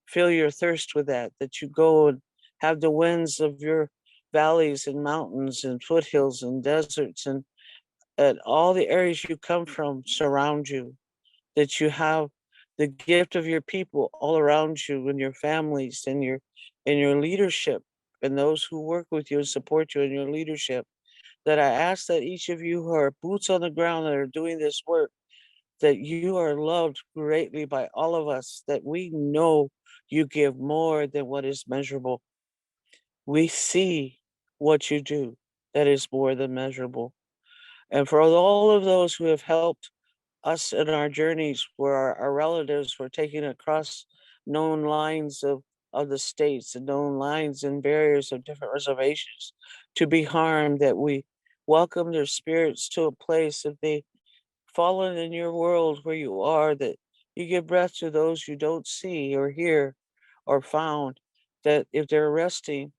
fill your thirst with that you go and have the winds of your valleys and mountains and foothills and deserts and all the areas you come from surround you, that you have the gift of your people all around you and your families and your leadership and those who work with you and support you in your leadership. That I ask that each of you who are boots on the ground that are doing this work, that you are loved greatly by all of us, that we know you give more than what is measurable. We see what you do that is more than measurable. And for all of those who have helped us in our journeys where our relatives were taken across known lines of the states and known lines and barriers of different reservations to be harmed, that we welcome their spirits to a place that they fallen in your world where you are, that you give breath to those you don't see or hear or found, that if they're resting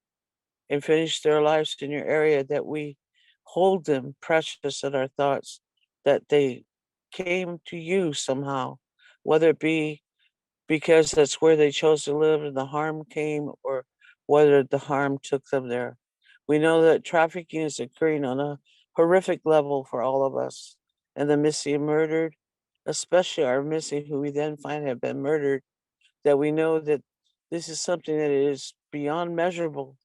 and finish their lives in your area, that we hold them precious in our thoughts, that they came to you somehow, whether it be because that's where they chose to live and the harm came, or whether the harm took them there. We know that trafficking is occurring on a horrific level for all of us, and the missing and murdered, especially our missing who we then find have been murdered, that we know that this is something that is beyond measurable.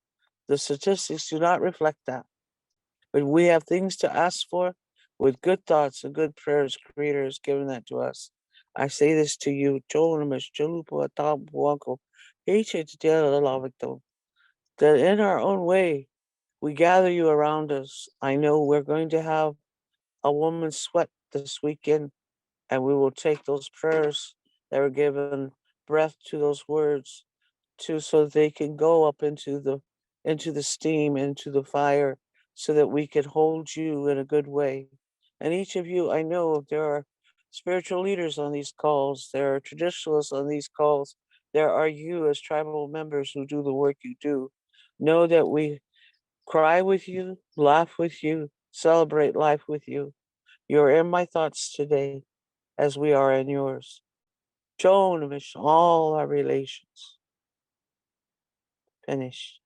The statistics do not reflect that. But we have things to ask for with good thoughts and good prayers. Creator has given that to us. I say this to you, that in our own way, we gather you around us. I know we're going to have a woman's sweat this weekend, and we will take those prayers that were given breath to those words so they can go up into the steam, into the fire, so that we can hold you in a good way. And each of you, I know there are spiritual leaders on these calls, there are traditionalists on these calls, there are you as tribal members who do the work you do. Know that we cry with you, laugh with you, celebrate life with you. You're in my thoughts today as we are in yours. Joan, all our relations. Finished.